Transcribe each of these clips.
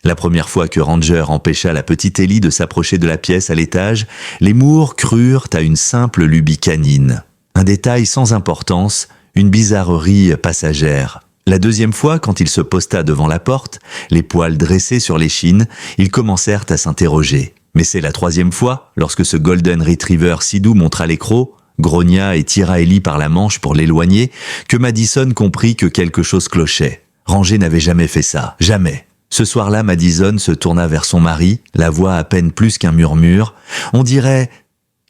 La première fois que Ranger empêcha la petite Ellie de s'approcher de la pièce à l'étage, les Moore crurent à une simple lubie canine. Un détail sans importance, une bizarrerie passagère. La deuxième fois, quand il se posta devant la porte, les poils dressés sur l'échine, ils commencèrent à s'interroger. Mais c'est la troisième fois, lorsque ce Golden Retriever si doux montra l'écrou, grogna et tira Ellie par la manche pour l'éloigner, que Madison comprit que quelque chose clochait. Ranger n'avait jamais fait ça, jamais. Ce soir-là, Madison se tourna vers son mari, la voix à peine plus qu'un murmure. On dirait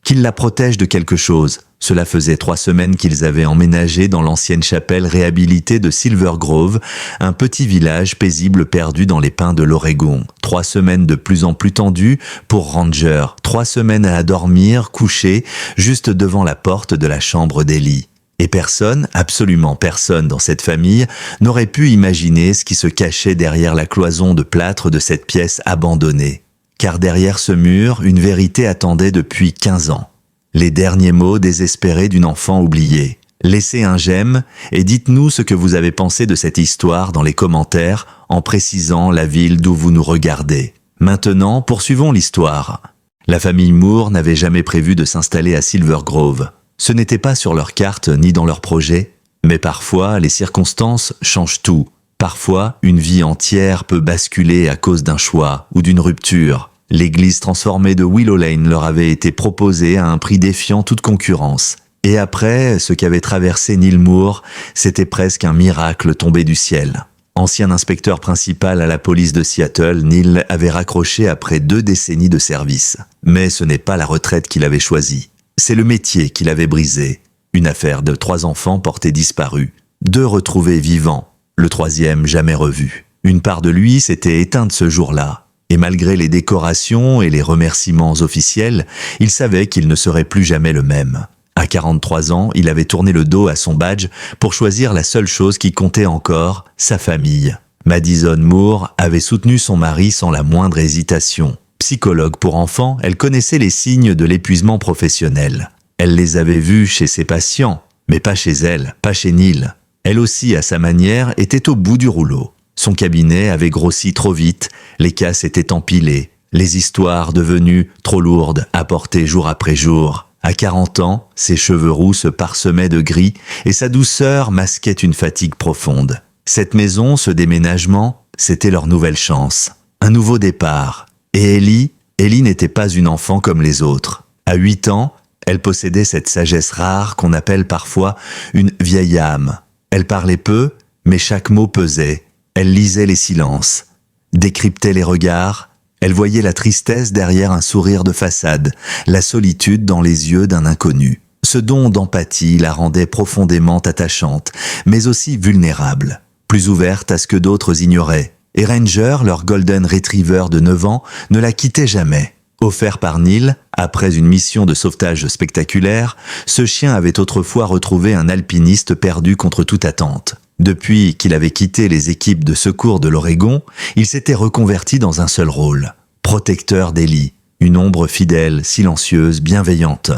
qu'il la protège de quelque chose. Cela faisait 3 semaines qu'ils avaient emménagé dans l'ancienne chapelle réhabilitée de Silver Grove, un petit village paisible perdu dans les pins de l'Oregon. 3 semaines de plus en plus tendues pour Ranger. 3 semaines à dormir, couché, juste devant la porte de la chambre d'Ellie. Et personne, absolument personne dans cette famille, n'aurait pu imaginer ce qui se cachait derrière la cloison de plâtre de cette pièce abandonnée. Car derrière ce mur, une vérité attendait depuis 15 ans. Les derniers mots désespérés d'une enfant oubliée. Laissez un j'aime et dites-nous ce que vous avez pensé de cette histoire dans les commentaires en précisant la ville d'où vous nous regardez. Maintenant, poursuivons l'histoire. La famille Moore n'avait jamais prévu de s'installer à Silver Grove. Ce n'était pas sur leur carte ni dans leur projet, mais parfois les circonstances changent tout. Parfois, une vie entière peut basculer à cause d'un choix ou d'une rupture. L'église transformée de Willow Lane leur avait été proposée à un prix défiant toute concurrence. Et après, ce qu'avait traversé Neil Moore, c'était presque un miracle tombé du ciel. Ancien inspecteur principal à la police de Seattle, Neil avait raccroché après 2 décennies de service. Mais ce n'est pas la retraite qu'il avait choisie. C'est le métier qui l'avait brisé. Une affaire de 3 enfants portés disparus. 2 retrouvés vivants, le 3e jamais revu. Une part de lui s'était éteinte ce jour-là. Et malgré les décorations et les remerciements officiels, il savait qu'il ne serait plus jamais le même. À 43 ans, il avait tourné le dos à son badge pour choisir la seule chose qui comptait encore, sa famille. Madison Moore avait soutenu son mari sans la moindre hésitation. Psychologue pour enfants, elle connaissait les signes de l'épuisement professionnel. Elle les avait vus chez ses patients, mais pas chez elle, pas chez Neil. Elle aussi, à sa manière, était au bout du rouleau. Son cabinet avait grossi trop vite, les cas s'étaient empilés, les histoires devenues trop lourdes à porter jour après jour. À 40 ans, ses cheveux roux se parsemaient de gris et sa douceur masquait une fatigue profonde. Cette maison, ce déménagement, c'était leur nouvelle chance. Un nouveau départ. Et Ellie n'était pas une enfant comme les autres. À 8 ans, elle possédait cette sagesse rare qu'on appelle parfois une vieille âme. Elle parlait peu, mais chaque mot pesait. Elle lisait les silences, décryptait les regards. Elle voyait la tristesse derrière un sourire de façade, la solitude dans les yeux d'un inconnu. Ce don d'empathie la rendait profondément attachante, mais aussi vulnérable, plus ouverte à ce que d'autres ignoraient. Et Ranger, leur Golden Retriever de 9 ans, ne la quittait jamais. Offert par Neil, après une mission de sauvetage spectaculaire, ce chien avait autrefois retrouvé un alpiniste perdu contre toute attente. Depuis qu'il avait quitté les équipes de secours de l'Oregon, il s'était reconverti dans un seul rôle, protecteur d'Ellie, une ombre fidèle, silencieuse, bienveillante.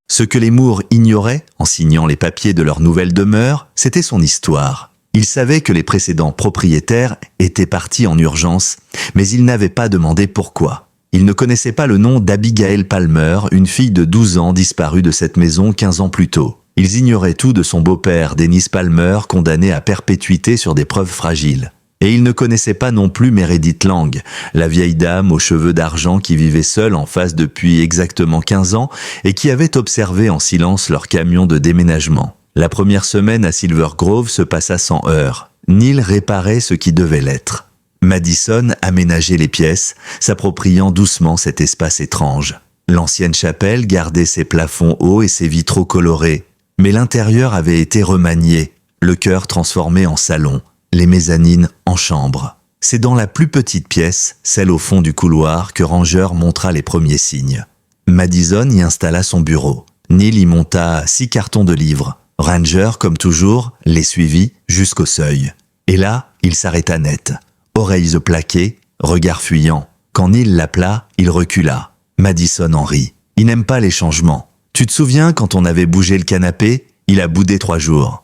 Ce que les Moore ignoraient, en signant les papiers de leur nouvelle demeure, c'était son histoire. Ils savaient que les précédents propriétaires étaient partis en urgence, mais ils n'avaient pas demandé pourquoi. Ils ne connaissaient pas le nom d'Abigail Palmer, une fille de 12 ans disparue de cette maison 15 ans plus tôt. Ils ignoraient tout de son beau-père, Dennis Palmer, condamné à perpétuité sur des preuves fragiles. Et ils ne connaissaient pas non plus Meredith Lang, la vieille dame aux cheveux d'argent qui vivait seule en face depuis exactement 15 ans et qui avait observé en silence leur camion de déménagement. La première semaine à Silver Grove se passa sans heurts. Neil réparait ce qui devait l'être. Madison aménageait les pièces, s'appropriant doucement cet espace étrange. L'ancienne chapelle gardait ses plafonds hauts et ses vitraux colorés. Mais l'intérieur avait été remanié, le chœur transformé en salon, les mezzanines en chambre. C'est dans la plus petite pièce, celle au fond du couloir, que Ranger montra les premiers signes. Madison y installa son bureau. Neil y monta 6 cartons de livres. Ranger, comme toujours, les suivit jusqu'au seuil. Et là, il s'arrêta net. Oreilles plaquées, regard fuyant. Quand Neil l'appela, il recula. Madison en rit. Il n'aime pas les changements. Tu te souviens quand on avait bougé le canapé? Il a boudé 3 jours.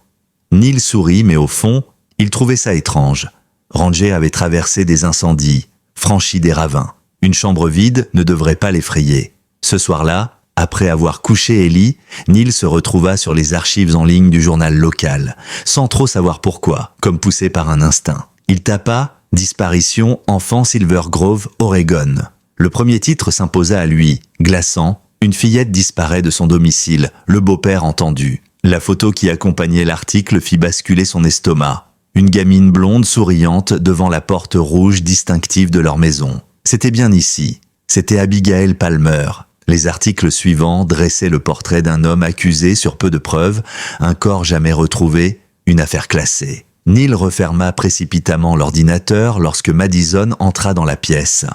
Neil sourit, mais au fond, il trouvait ça étrange. Ranger avait traversé des incendies, franchit des ravins. Une chambre vide ne devrait pas l'effrayer. Ce soir-là, après avoir couché Ellie, Neil se retrouva sur les archives en ligne du journal local, sans trop savoir pourquoi, comme poussé par un instinct. Il tapa « Disparition, enfant Silver Grove, Oregon ». Le premier titre s'imposa à lui, glaçant. Une fillette disparaît de son domicile, le beau-père entendu. La photo qui accompagnait l'article fit basculer son estomac. Une gamine blonde souriante devant la porte rouge distinctive de leur maison. C'était bien ici. C'était Abigail Palmer. Les articles suivants dressaient le portrait d'un homme accusé sur peu de preuves, un corps jamais retrouvé, une affaire classée. Neil referma précipitamment l'ordinateur lorsque Madison entra dans la pièce.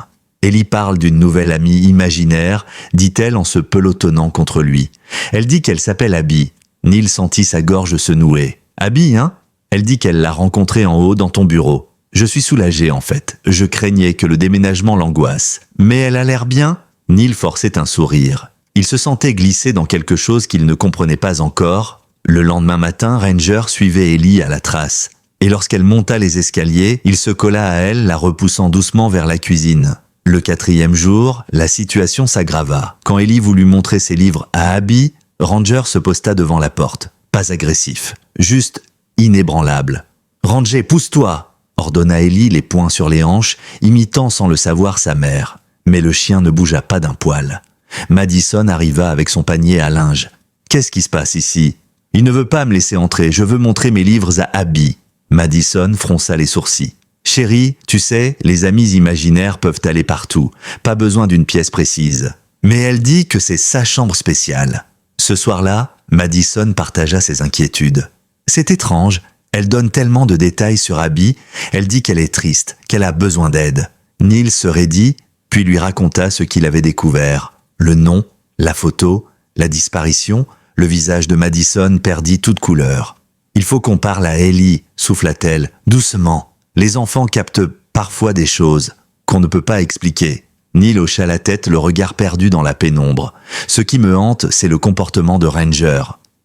Ellie parle d'une nouvelle amie imaginaire, dit-elle en se pelotonnant contre lui. Elle dit qu'elle s'appelle Abby. Neil sentit sa gorge se nouer. Abby, hein? Elle dit qu'elle l'a rencontrée en haut dans ton bureau. Je suis soulagé en fait. Je craignais que le déménagement l'angoisse. Mais elle a l'air bien? Neil forçait un sourire. Il se sentait glisser dans quelque chose qu'il ne comprenait pas encore. Le lendemain matin, Ranger suivait Ellie à la trace. Et lorsqu'elle monta les escaliers, il se colla à elle, la repoussant doucement vers la cuisine. Le 4e jour, la situation s'aggrava. Quand Ellie voulut montrer ses livres à Abby, Ranger se posta devant la porte. Pas agressif, juste inébranlable. « Ranger, pousse-toi !» ordonna Ellie, les poings sur les hanches, imitant sans le savoir sa mère. Mais le chien ne bougea pas d'un poil. Madison arriva avec son panier à linge. « Qu'est-ce qui se passe ici ? Il ne veut pas me laisser entrer, je veux montrer mes livres à Abby. » Madison fronça les sourcils. « Chérie, tu sais, les amis imaginaires peuvent aller partout, pas besoin d'une pièce précise. » Mais elle dit que c'est sa chambre spéciale. Ce soir-là, Madison partagea ses inquiétudes. C'est étrange, elle donne tellement de détails sur Abby, elle dit qu'elle est triste, qu'elle a besoin d'aide. Neil se raidit, puis lui raconta ce qu'il avait découvert. Le nom, la photo, la disparition, le visage de Madison perdit toute couleur. « Il faut qu'on parle à Ellie », souffla-t-elle, doucement. Les enfants captent parfois des choses qu'on ne peut pas expliquer. Neil hocha la tête, le regard perdu dans la pénombre. Ce qui me hante, c'est le comportement de Ranger.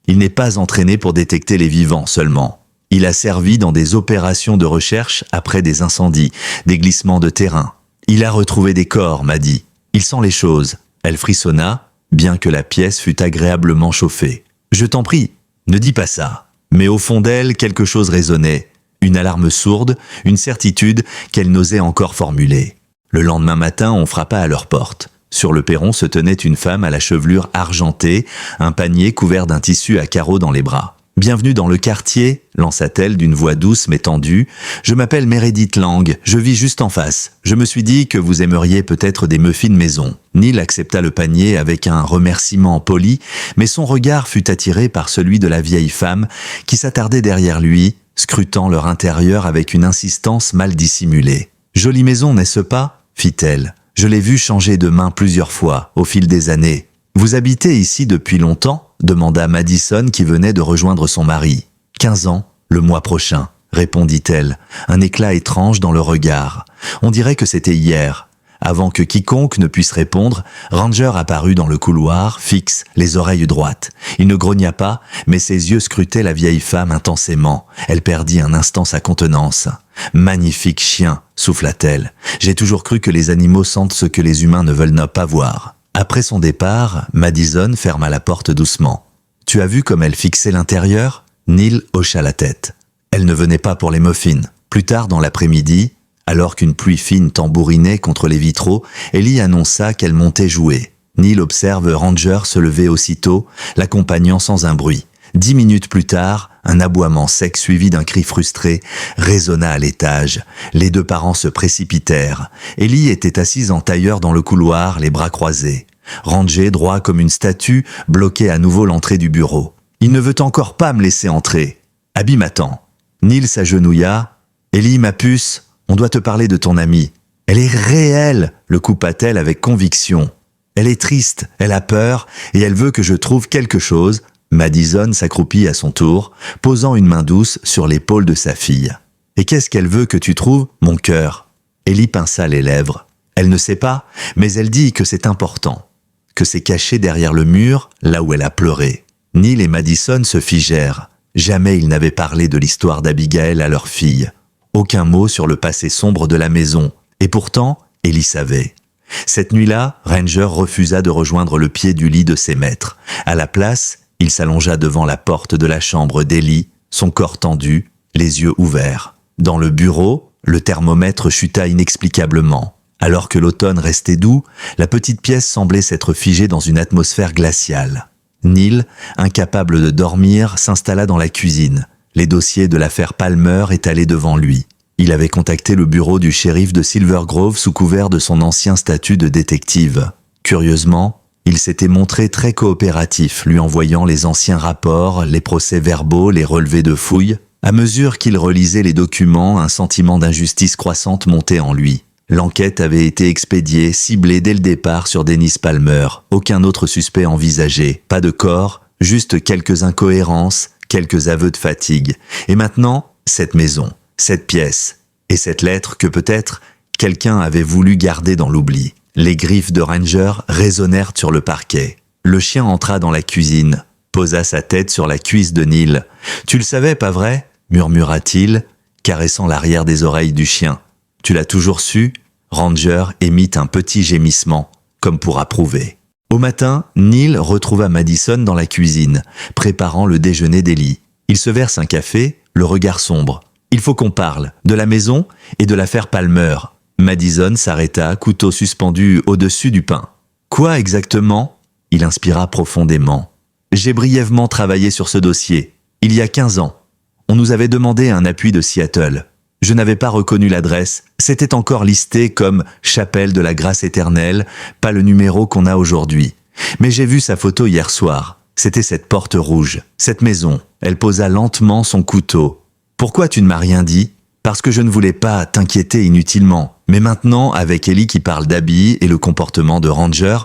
Il n'est pas entraîné pour détecter les vivants seulement. Il a servi dans des opérations de recherche après des incendies, des glissements de terrain. Il a retrouvé des corps, m'a dit. Il sent les choses. Elle frissonna, bien que la pièce fût agréablement chauffée. Je t'en prie, ne dis pas ça. Mais au fond d'elle, quelque chose résonnait. Une alarme sourde, une certitude qu'elle n'osait encore formuler. Le lendemain matin, on frappa à leur porte. Sur le perron se tenait une femme à la chevelure argentée, un panier couvert d'un tissu à carreaux dans les bras. « Bienvenue dans le quartier », lança-t-elle d'une voix douce mais tendue. « Je m'appelle Meredith Lang, je vis juste en face. Je me suis dit que vous aimeriez peut-être des muffins maison. » Neil accepta le panier avec un remerciement poli, mais son regard fut attiré par celui de la vieille femme qui s'attardait derrière lui, scrutant leur intérieur avec une insistance mal dissimulée. « Jolie maison, n'est-ce pas ?» fit-elle. « Je l'ai vue changer de main plusieurs fois, au fil des années. »« Vous habitez ici depuis longtemps ?» demanda Madison qui venait de rejoindre son mari. « 15 ans, le mois prochain, » répondit-elle, un éclat étrange dans le regard. On dirait que c'était hier. Avant que quiconque ne puisse répondre, Ranger apparut dans le couloir, fixe, les oreilles droites. Il ne grogna pas, mais ses yeux scrutaient la vieille femme intensément. Elle perdit un instant sa contenance. « Magnifique chien !» souffla-t-elle. « J'ai toujours cru que les animaux sentent ce que les humains ne veulent pas voir. » Après son départ, Madison ferma la porte doucement. « Tu as vu comme elle fixait l'intérieur ?» Neil hocha la tête. Elle ne venait pas pour les muffins. Plus tard dans l'après-midi, alors qu'une pluie fine tambourinait contre les vitraux, Ellie annonça qu'elle montait jouer. Neil observe Ranger se lever aussitôt, l'accompagnant sans un bruit. 10 minutes plus tard, un aboiement sec suivi d'un cri frustré résonna à l'étage. Les deux parents se précipitèrent. Ellie était assise en tailleur dans le couloir, les bras croisés. Ranger, droit comme une statue, bloquait à nouveau l'entrée du bureau. « Il ne veut encore pas me laisser entrer. Abby m'attend. » Neil s'agenouilla. « Ellie, ma puce, on doit te parler de ton amie. »« Elle est réelle !» le coupa-t-elle avec conviction. « Elle est triste, elle a peur, et elle veut que je trouve quelque chose. » Madison s'accroupit à son tour, posant une main douce sur l'épaule de sa fille. « Et qu'est-ce qu'elle veut que tu trouves, mon cœur ?» Ellie pinça les lèvres. Elle ne sait pas, mais elle dit que c'est important, que c'est caché derrière le mur, là où elle a pleuré. Neil et Madison se figèrent. Jamais ils n'avaient parlé de l'histoire d'Abigail à leur fille. Aucun mot sur le passé sombre de la maison. Et pourtant, Ellie savait. Cette nuit-là, Ranger refusa de rejoindre le pied du lit de ses maîtres. À la place, il s'allongea devant la porte de la chambre d'Ellie, son corps tendu, les yeux ouverts. Dans le bureau, le thermomètre chuta inexplicablement. Alors que l'automne restait doux, la petite pièce semblait s'être figée dans une atmosphère glaciale. Neil, incapable de dormir, s'installa dans la cuisine. Les dossiers de l'affaire Palmer étalés devant lui. Il avait contacté le bureau du shérif de Silver Grove sous couvert de son ancien statut de détective. Curieusement, il s'était montré très coopératif, lui envoyant les anciens rapports, les procès-verbaux, les relevés de fouilles. À mesure qu'il relisait les documents, un sentiment d'injustice croissante montait en lui. L'enquête avait été expédiée, ciblée dès le départ sur Dennis Palmer. Aucun autre suspect envisagé. Pas de corps, juste quelques incohérences, quelques aveux de fatigue. Et maintenant, cette maison, cette pièce, et cette lettre que peut-être quelqu'un avait voulu garder dans l'oubli. Les griffes de Ranger résonnèrent sur le parquet. Le chien entra dans la cuisine, posa sa tête sur la cuisse de Neil. « Tu le savais, pas vrai ?» murmura-t-il, caressant l'arrière des oreilles du chien. « Tu l'as toujours su ?» Ranger émit un petit gémissement, comme pour approuver. Au matin, Neil retrouva Madison dans la cuisine, préparant le déjeuner d'Ellie. Il se verse un café, le regard sombre. « Il faut qu'on parle, de la maison et de l'affaire Palmer. » Madison s'arrêta, couteau suspendu au-dessus du pain. « Quoi exactement ?» Il inspira profondément. « J'ai brièvement travaillé sur ce dossier, il y a 15 ans. On nous avait demandé un appui de Seattle. Je n'avais pas reconnu l'adresse, c'était encore listé comme « Chapelle de la Grâce Éternelle », pas le numéro qu'on a aujourd'hui. Mais j'ai vu sa photo hier soir. C'était cette porte rouge, cette maison. Elle posa lentement son couteau. « Pourquoi tu ne m'as rien dit ?» Parce que je ne voulais pas t'inquiéter inutilement. Mais maintenant, avec Ellie qui parle d'Abby et le comportement de Ranger,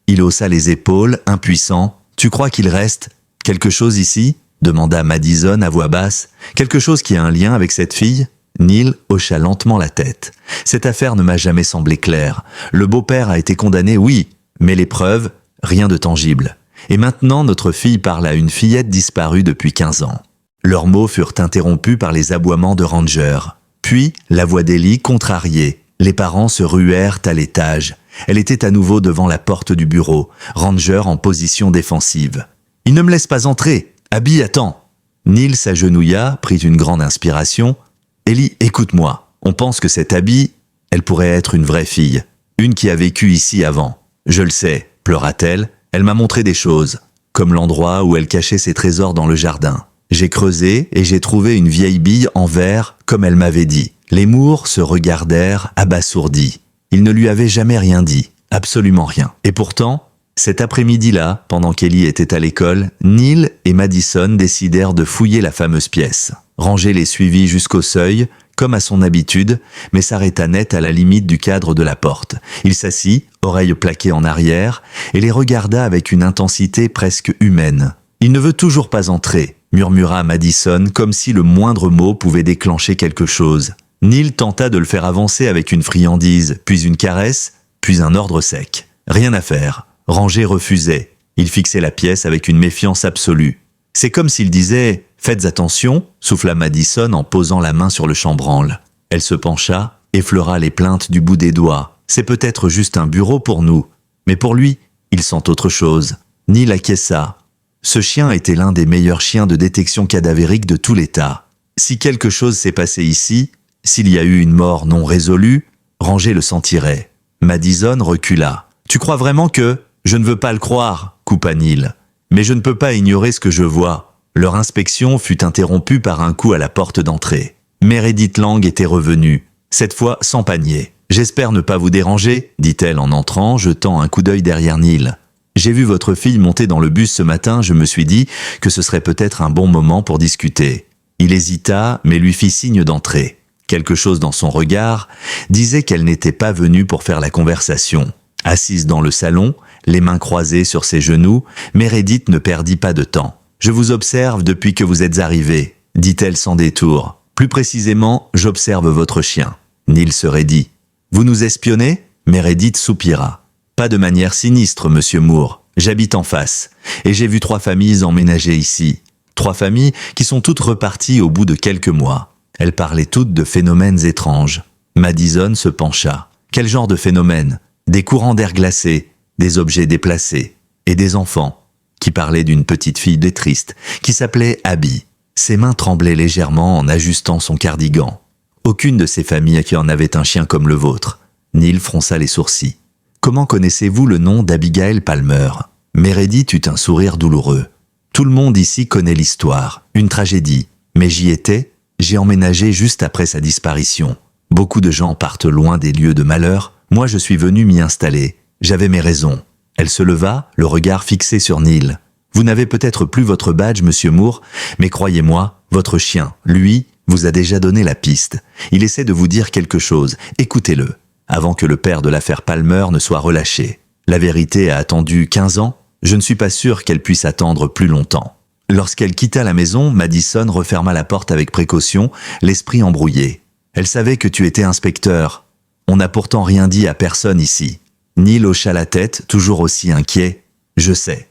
il haussa les épaules, impuissant. « Tu crois qu'il reste quelque chose ici ?» demanda Madison à voix basse. « Quelque chose qui a un lien avec cette fille ?» Neil hocha lentement la tête. « Cette affaire ne m'a jamais semblé claire. Le beau-père a été condamné, oui, mais les preuves, rien de tangible. Et maintenant, notre fille parle à une fillette disparue depuis 15 ans. » Leurs mots furent interrompus par les aboiements de Ranger. Puis, la voix d'Ellie contrariée. Les parents se ruèrent à l'étage. Elle était à nouveau devant la porte du bureau, Ranger en position défensive. « Il ne me laisse pas entrer. Abby, attends. » Neil s'agenouilla, prit une grande inspiration. « Ellie, écoute-moi. On pense que cette Abby, elle pourrait être une vraie fille. Une qui a vécu ici avant. Je le sais, pleura-t-elle. Elle m'a montré des choses, comme l'endroit où elle cachait ses trésors dans le jardin. J'ai creusé et j'ai trouvé une vieille bille en verre, comme elle m'avait dit. » Les Moore se regardèrent abasourdis. Ils ne lui avaient jamais rien dit, absolument rien. Et pourtant, cet après-midi-là, pendant qu'Ellie était à l'école, Neil et Madison décidèrent de fouiller la fameuse pièce. Ranger les suivit jusqu'au seuil, comme à son habitude, mais s'arrêta net à la limite du cadre de la porte. Il s'assit, oreilles plaquées en arrière, et les regarda avec une intensité presque humaine. « Il ne veut toujours pas entrer », murmura Madison, comme si le moindre mot pouvait déclencher quelque chose. Neil tenta de le faire avancer avec une friandise, puis une caresse, puis un ordre sec. Rien à faire. Ranger refusait. Il fixait la pièce avec une méfiance absolue. C'est comme s'il disait « Faites attention », souffla Madison en posant la main sur le chambranle. Elle se pencha, effleura les plaintes du bout des doigts. C'est peut-être juste un bureau pour nous. Mais pour lui, il sent autre chose. Neil acquiesça. Ce chien était l'un des meilleurs chiens de détection cadavérique de tout l'État. Si quelque chose s'est passé ici, s'il y a eu une mort non résolue, Ranger le sentirait. Madison recula. « Tu crois vraiment que… » ?»« Je ne veux pas le croire, » coupa Neil. « Mais je ne peux pas ignorer ce que je vois. » Leur inspection fut interrompue par un coup à la porte d'entrée. Meredith Lang était revenue, cette fois sans panier. « J'espère ne pas vous déranger, » dit-elle en entrant, jetant un coup d'œil derrière Neil. « J'ai vu votre fille monter dans le bus ce matin, je me suis dit que ce serait peut-être un bon moment pour discuter. » Il hésita, mais lui fit signe d'entrer. Quelque chose dans son regard disait qu'elle n'était pas venue pour faire la conversation. Assise dans le salon, les mains croisées sur ses genoux, Meredith ne perdit pas de temps. « Je vous observe depuis que vous êtes arrivé, » dit-elle sans détour. « Plus précisément, j'observe votre chien. » Neil se raidit. « Vous nous espionnez ?» Meredith soupira. « Pas de manière sinistre, monsieur Moore. J'habite en face, et j'ai vu 3 familles emménager ici. 3 familles qui sont toutes reparties au bout de quelques mois. Elles parlaient toutes de phénomènes étranges. » Madison se pencha. Quel genre de phénomène? Des courants d'air glacés, des objets déplacés, et des enfants, qui parlaient d'une petite fille triste, qui s'appelait Abby. Ses mains tremblaient légèrement en ajustant son cardigan. Aucune de ces familles qui en avait un chien comme le vôtre. Neil fronça les sourcils. Comment connaissez-vous le nom d'Abigail Palmer? Meredith eut un sourire douloureux. Tout le monde ici connaît l'histoire, une tragédie. Mais j'y étais, j'ai emménagé juste après sa disparition. Beaucoup de gens partent loin des lieux de malheur. Moi, je suis venu m'y installer. J'avais mes raisons. Elle se leva, le regard fixé sur Neil. Vous n'avez peut-être plus votre badge, monsieur Moore, mais croyez-moi, votre chien, lui, vous a déjà donné la piste. Il essaie de vous dire quelque chose. Écoutez-le, avant que le père de l'affaire Palmer ne soit relâché. La vérité a attendu 15 ans. Je ne suis pas sûr qu'elle puisse attendre plus longtemps. Lorsqu'elle quitta la maison, Madison referma la porte avec précaution, l'esprit embrouillé. Elle savait que tu étais inspecteur. On n'a pourtant rien dit à personne ici. Neil hocha la tête, toujours aussi inquiet. Je sais.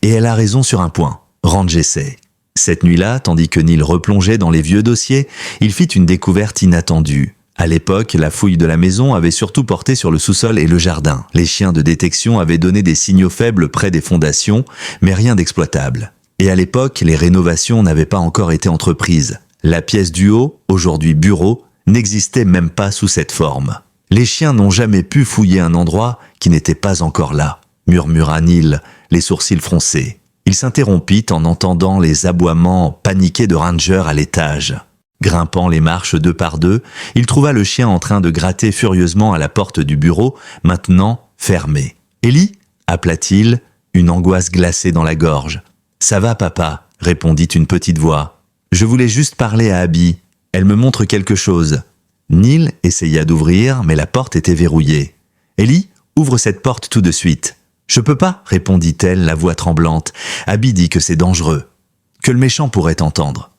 Et elle a raison sur un point. Ranger sait. Cette nuit-là, tandis que Neil replongeait dans les vieux dossiers, il fit une découverte inattendue. À l'époque, la fouille de la maison avait surtout porté sur le sous-sol et le jardin. Les chiens de détection avaient donné des signaux faibles près des fondations, mais rien d'exploitable. Et à l'époque, les rénovations n'avaient pas encore été entreprises. La pièce du haut, aujourd'hui bureau, n'existait même pas sous cette forme. Les chiens n'ont jamais pu fouiller un endroit qui n'était pas encore là, murmura Neil, les sourcils froncés. Il s'interrompit en entendant les aboiements paniqués de Ranger à l'étage. Grimpant les marches 2 par 2, il trouva le chien en train de gratter furieusement à la porte du bureau, maintenant fermée. « Ellie » appela-t-il, une angoisse glacée dans la gorge. « Ça va, papa » répondit une petite voix. « Je voulais juste parler à Abby. Elle me montre quelque chose. » Neil essaya d'ouvrir, mais la porte était verrouillée. « Ellie, ouvre cette porte tout de suite. »« Je peux pas, » répondit-elle, la voix tremblante. « Abby dit que c'est dangereux. Que le méchant pourrait entendre. »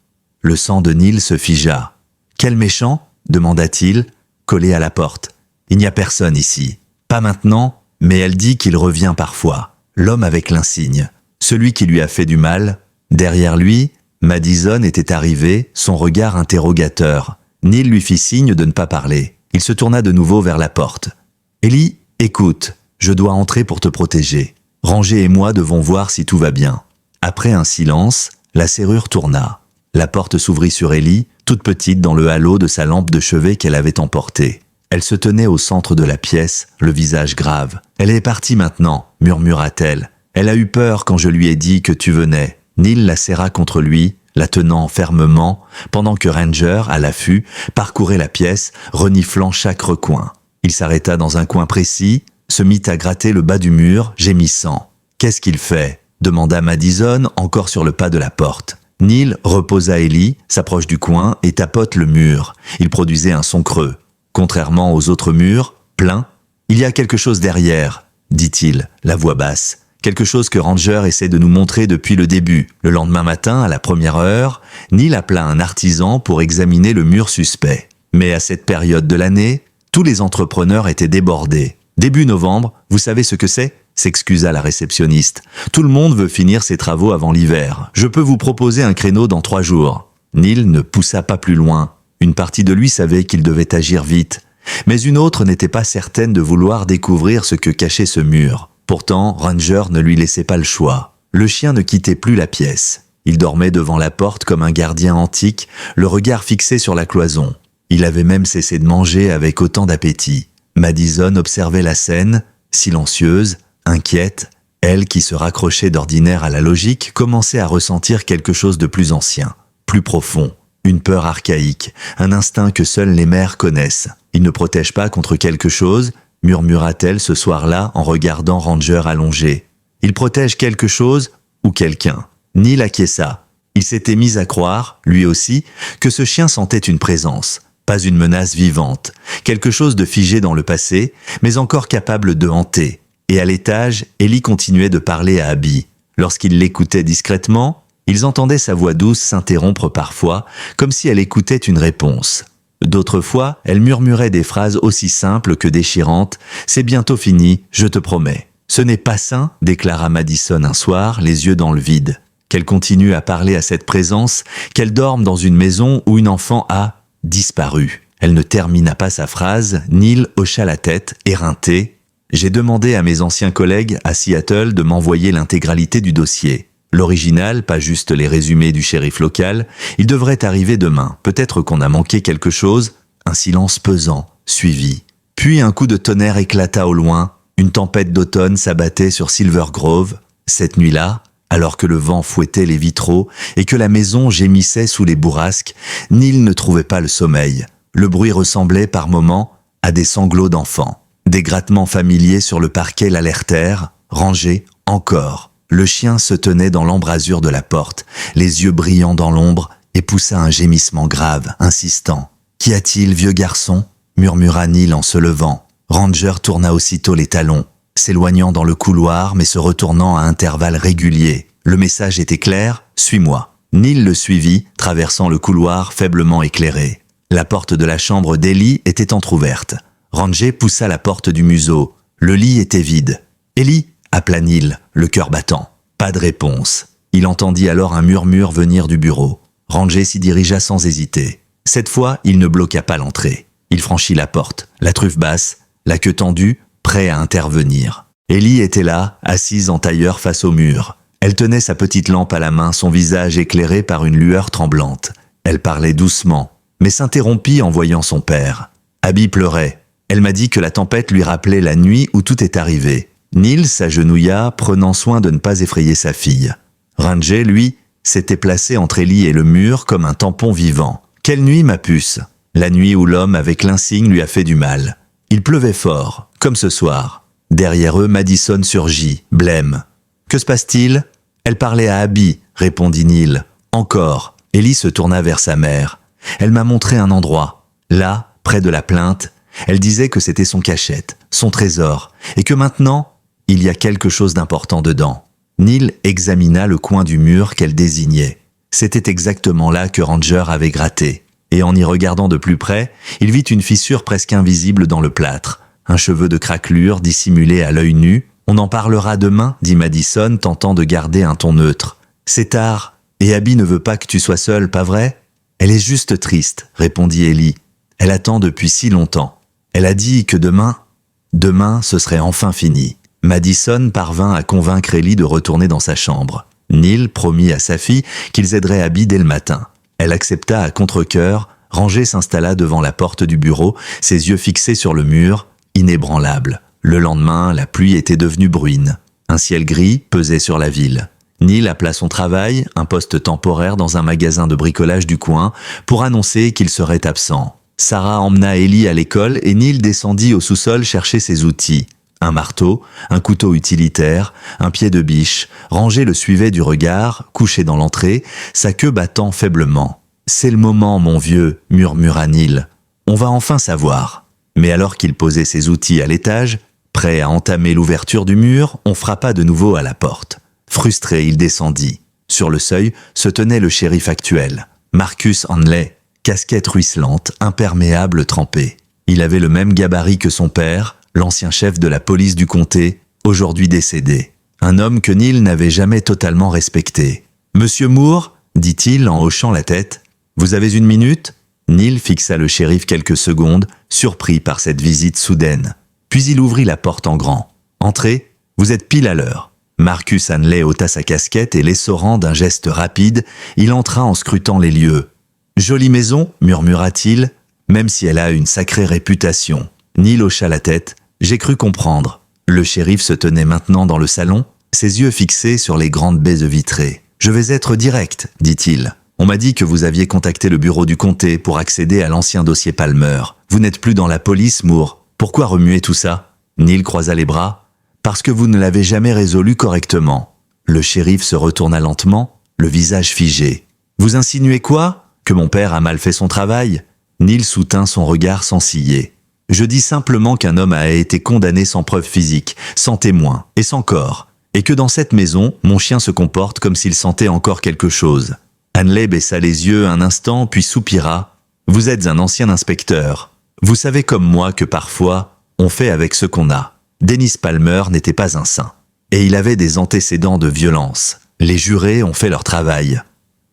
Le sang de Neil se figea. « Quel méchant ?» demanda-t-il, collé à la porte. « Il n'y a personne ici. Pas maintenant, mais elle dit qu'il revient parfois. L'homme avec l'insigne. Celui qui lui a fait du mal. » Derrière lui, Madison était arrivé, son regard interrogateur. Neil lui fit signe de ne pas parler. Il se tourna de nouveau vers la porte. « Ellie, écoute, je dois entrer pour te protéger. Ranger et moi devons voir si tout va bien. » Après un silence, la serrure tourna. La porte s'ouvrit sur Ellie, toute petite dans le halo de sa lampe de chevet qu'elle avait emportée. Elle se tenait au centre de la pièce, le visage grave. « Elle est partie maintenant, » murmura-t-elle. « Elle a eu peur quand je lui ai dit que tu venais. » Neil la serra contre lui, la tenant fermement, pendant que Ranger, à l'affût, parcourait la pièce, reniflant chaque recoin. Il s'arrêta dans un coin précis, se mit à gratter le bas du mur, gémissant. « Qu'est-ce qu'il fait ?» demanda Madison, encore sur le pas de la porte. Neil reposa Ellie, s'approche du coin et tapote le mur. Il produisait un son creux. Contrairement aux autres murs, plein, il y a quelque chose derrière, dit-il, la voix basse. Quelque chose que Ranger essaie de nous montrer depuis le début. Le lendemain matin, à la première heure, Neil appela un artisan pour examiner le mur suspect. Mais à cette période de l'année, tous les entrepreneurs étaient débordés. Début novembre, vous savez ce que c'est ? S'excusa la réceptionniste. Tout le monde veut finir ses travaux avant l'hiver. Je peux vous proposer un créneau dans 3 jours. Neil ne poussa pas plus loin. Une partie de lui savait qu'il devait agir vite. Mais une autre n'était pas certaine de vouloir découvrir ce que cachait ce mur. Pourtant, Ranger ne lui laissait pas le choix. Le chien ne quittait plus la pièce. Il dormait devant la porte comme un gardien antique, le regard fixé sur la cloison. Il avait même cessé de manger avec autant d'appétit. Madison observait la scène, silencieuse, inquiète. Elle, qui se raccrochait d'ordinaire à la logique, commençait à ressentir quelque chose de plus ancien, plus profond. Une peur archaïque, un instinct que seules les mères connaissent. Il ne protège pas contre quelque chose, murmura-t-elle ce soir-là en regardant Ranger allongé. Il protège quelque chose ou quelqu'un. Neil acquiesça. Il s'était mis à croire, lui aussi, que ce chien sentait une présence, pas une menace vivante, quelque chose de figé dans le passé, mais encore capable de hanter. Et à l'étage, Ellie continuait de parler à Abby. Lorsqu'il l'écoutait discrètement, ils entendaient sa voix douce s'interrompre parfois, comme si elle écoutait une réponse. D'autres fois, elle murmurait des phrases aussi simples que déchirantes « C'est bientôt fini, je te promets ». « Ce n'est pas sain », déclara Madison un soir, les yeux dans le vide. Qu'elle continue à parler à cette présence, qu'elle dorme dans une maison où une enfant a disparu. Elle ne termina pas sa phrase, Neil hocha la tête, éreinté. « J'ai demandé à mes anciens collègues à Seattle de m'envoyer l'intégralité du dossier. L'original, pas juste les résumés du shérif local, il devrait arriver demain. Peut-être qu'on a manqué quelque chose. » Un silence pesant suivit. Puis un coup de tonnerre éclata au loin. Une tempête d'automne s'abattait sur Silver Grove. Cette nuit-là, alors que le vent fouettait les vitraux et que la maison gémissait sous les bourrasques, Neil ne trouvait pas le sommeil. Le bruit ressemblait par moments à des sanglots d'enfants. Des grattements familiers sur le parquet l'alertèrent, rangés encore. Le chien se tenait dans l'embrasure de la porte, les yeux brillants dans l'ombre, et poussa un gémissement grave, insistant. « Qu'y a-t-il, vieux garçon ?» murmura Neil en se levant. Ranger tourna aussitôt les talons, s'éloignant dans le couloir mais se retournant à intervalles réguliers. Le message était clair, « Suis-moi ». Neil le suivit, traversant le couloir faiblement éclairé. La porte de la chambre d'Ellie était entr'ouverte. Ranger poussa la porte du museau. Le lit était vide. « Ellie » appela Neil, le cœur battant. Pas de réponse. Il entendit alors un murmure venir du bureau. Ranger s'y dirigea sans hésiter. Cette fois, il ne bloqua pas l'entrée. Il franchit la porte, la truffe basse, la queue tendue, prêt à intervenir. Ellie était là, assise en tailleur face au mur. Elle tenait sa petite lampe à la main, son visage éclairé par une lueur tremblante. Elle parlait doucement, mais s'interrompit en voyant son père. Abby pleurait. Elle m'a dit que la tempête lui rappelait la nuit où tout est arrivé. Neil s'agenouilla, prenant soin de ne pas effrayer sa fille. Ranger, lui, s'était placé entre Ellie et le mur comme un tampon vivant. Quelle nuit, ma puce? La nuit où l'homme avec l'insigne lui a fait du mal. Il pleuvait fort, comme ce soir. Derrière eux, Madison surgit, blême. « Que se passe-t-il » ? Elle parlait à Abby, répondit Neil. Encore. Ellie se tourna vers sa mère. Elle m'a montré un endroit. Là, près de la plainte, elle disait que c'était son cachette, son trésor, et que maintenant, il y a quelque chose d'important dedans. Neil examina le coin du mur qu'elle désignait. C'était exactement là que Ranger avait gratté. Et en y regardant de plus près, il vit une fissure presque invisible dans le plâtre. Un cheveu de craquelure dissimulé à l'œil nu. « On en parlera demain » dit Madison, tentant de garder un ton neutre. « C'est tard, et Abby ne veut pas que tu sois seule, pas vrai ?»« Elle est juste triste » répondit Ellie. « Elle attend depuis si longtemps. Elle a dit que demain, ce serait enfin fini. » Madison parvint à convaincre Ellie de retourner dans sa chambre. Neil promit à sa fille qu'ils aideraient Abby dès le matin. Elle accepta à contre-cœur. Ranger s'installa devant la porte du bureau, ses yeux fixés sur le mur, inébranlable. Le lendemain, la pluie était devenue bruine. Un ciel gris pesait sur la ville. Neil appela son travail, un poste temporaire dans un magasin de bricolage du coin, pour annoncer qu'il serait absent. Sarah emmena Ellie à l'école et Neil descendit au sous-sol chercher ses outils. Un marteau, un couteau utilitaire, un pied de biche. Ranger le suivait du regard, couché dans l'entrée, sa queue battant faiblement. « C'est le moment, mon vieux » murmura Neil. « On va enfin savoir. » Mais alors qu'il posait ses outils à l'étage, prêt à entamer l'ouverture du mur, on frappa de nouveau à la porte. Frustré, il descendit. Sur le seuil se tenait le shérif actuel, Marcus Hanley, casquette ruisselante, imperméable, trempée. Il avait le même gabarit que son père, l'ancien chef de la police du comté, aujourd'hui décédé. Un homme que Neil n'avait jamais totalement respecté. « Monsieur Moore » dit-il en hochant la tête. « Vous avez une minute ?» Neil fixa le shérif quelques secondes, surpris par cette visite soudaine. Puis il ouvrit la porte en grand. « Entrez, vous êtes pile à l'heure. » Marcus Hanley ôta sa casquette et l'essorant d'un geste rapide, il entra en scrutant les lieux. « Jolie maison » murmura-t-il, « même si elle a une sacrée réputation. » Neil hocha la tête. « J'ai cru comprendre. » Le shérif se tenait maintenant dans le salon, ses yeux fixés sur les grandes baies vitrées. « Je vais être direct, » dit-il. « On m'a dit que vous aviez contacté le bureau du comté pour accéder à l'ancien dossier Palmer. Vous n'êtes plus dans la police, Moore. Pourquoi remuer tout ça ?» Neil croisa les bras. « Parce que vous ne l'avez jamais résolu correctement. » Le shérif se retourna lentement, le visage figé. « Vous insinuez quoi? Que mon père a mal fait son travail ?» Neil soutint son regard sans ciller. « Je dis simplement qu'un homme a été condamné sans preuve physique, sans témoin et sans corps, et que dans cette maison, mon chien se comporte comme s'il sentait encore quelque chose. » Hanley baissa les yeux un instant, puis soupira. « Vous êtes un ancien inspecteur. Vous savez comme moi que parfois, on fait avec ce qu'on a. Dennis Palmer n'était pas un saint. Et il avait des antécédents de violence. Les jurés ont fait leur travail. »«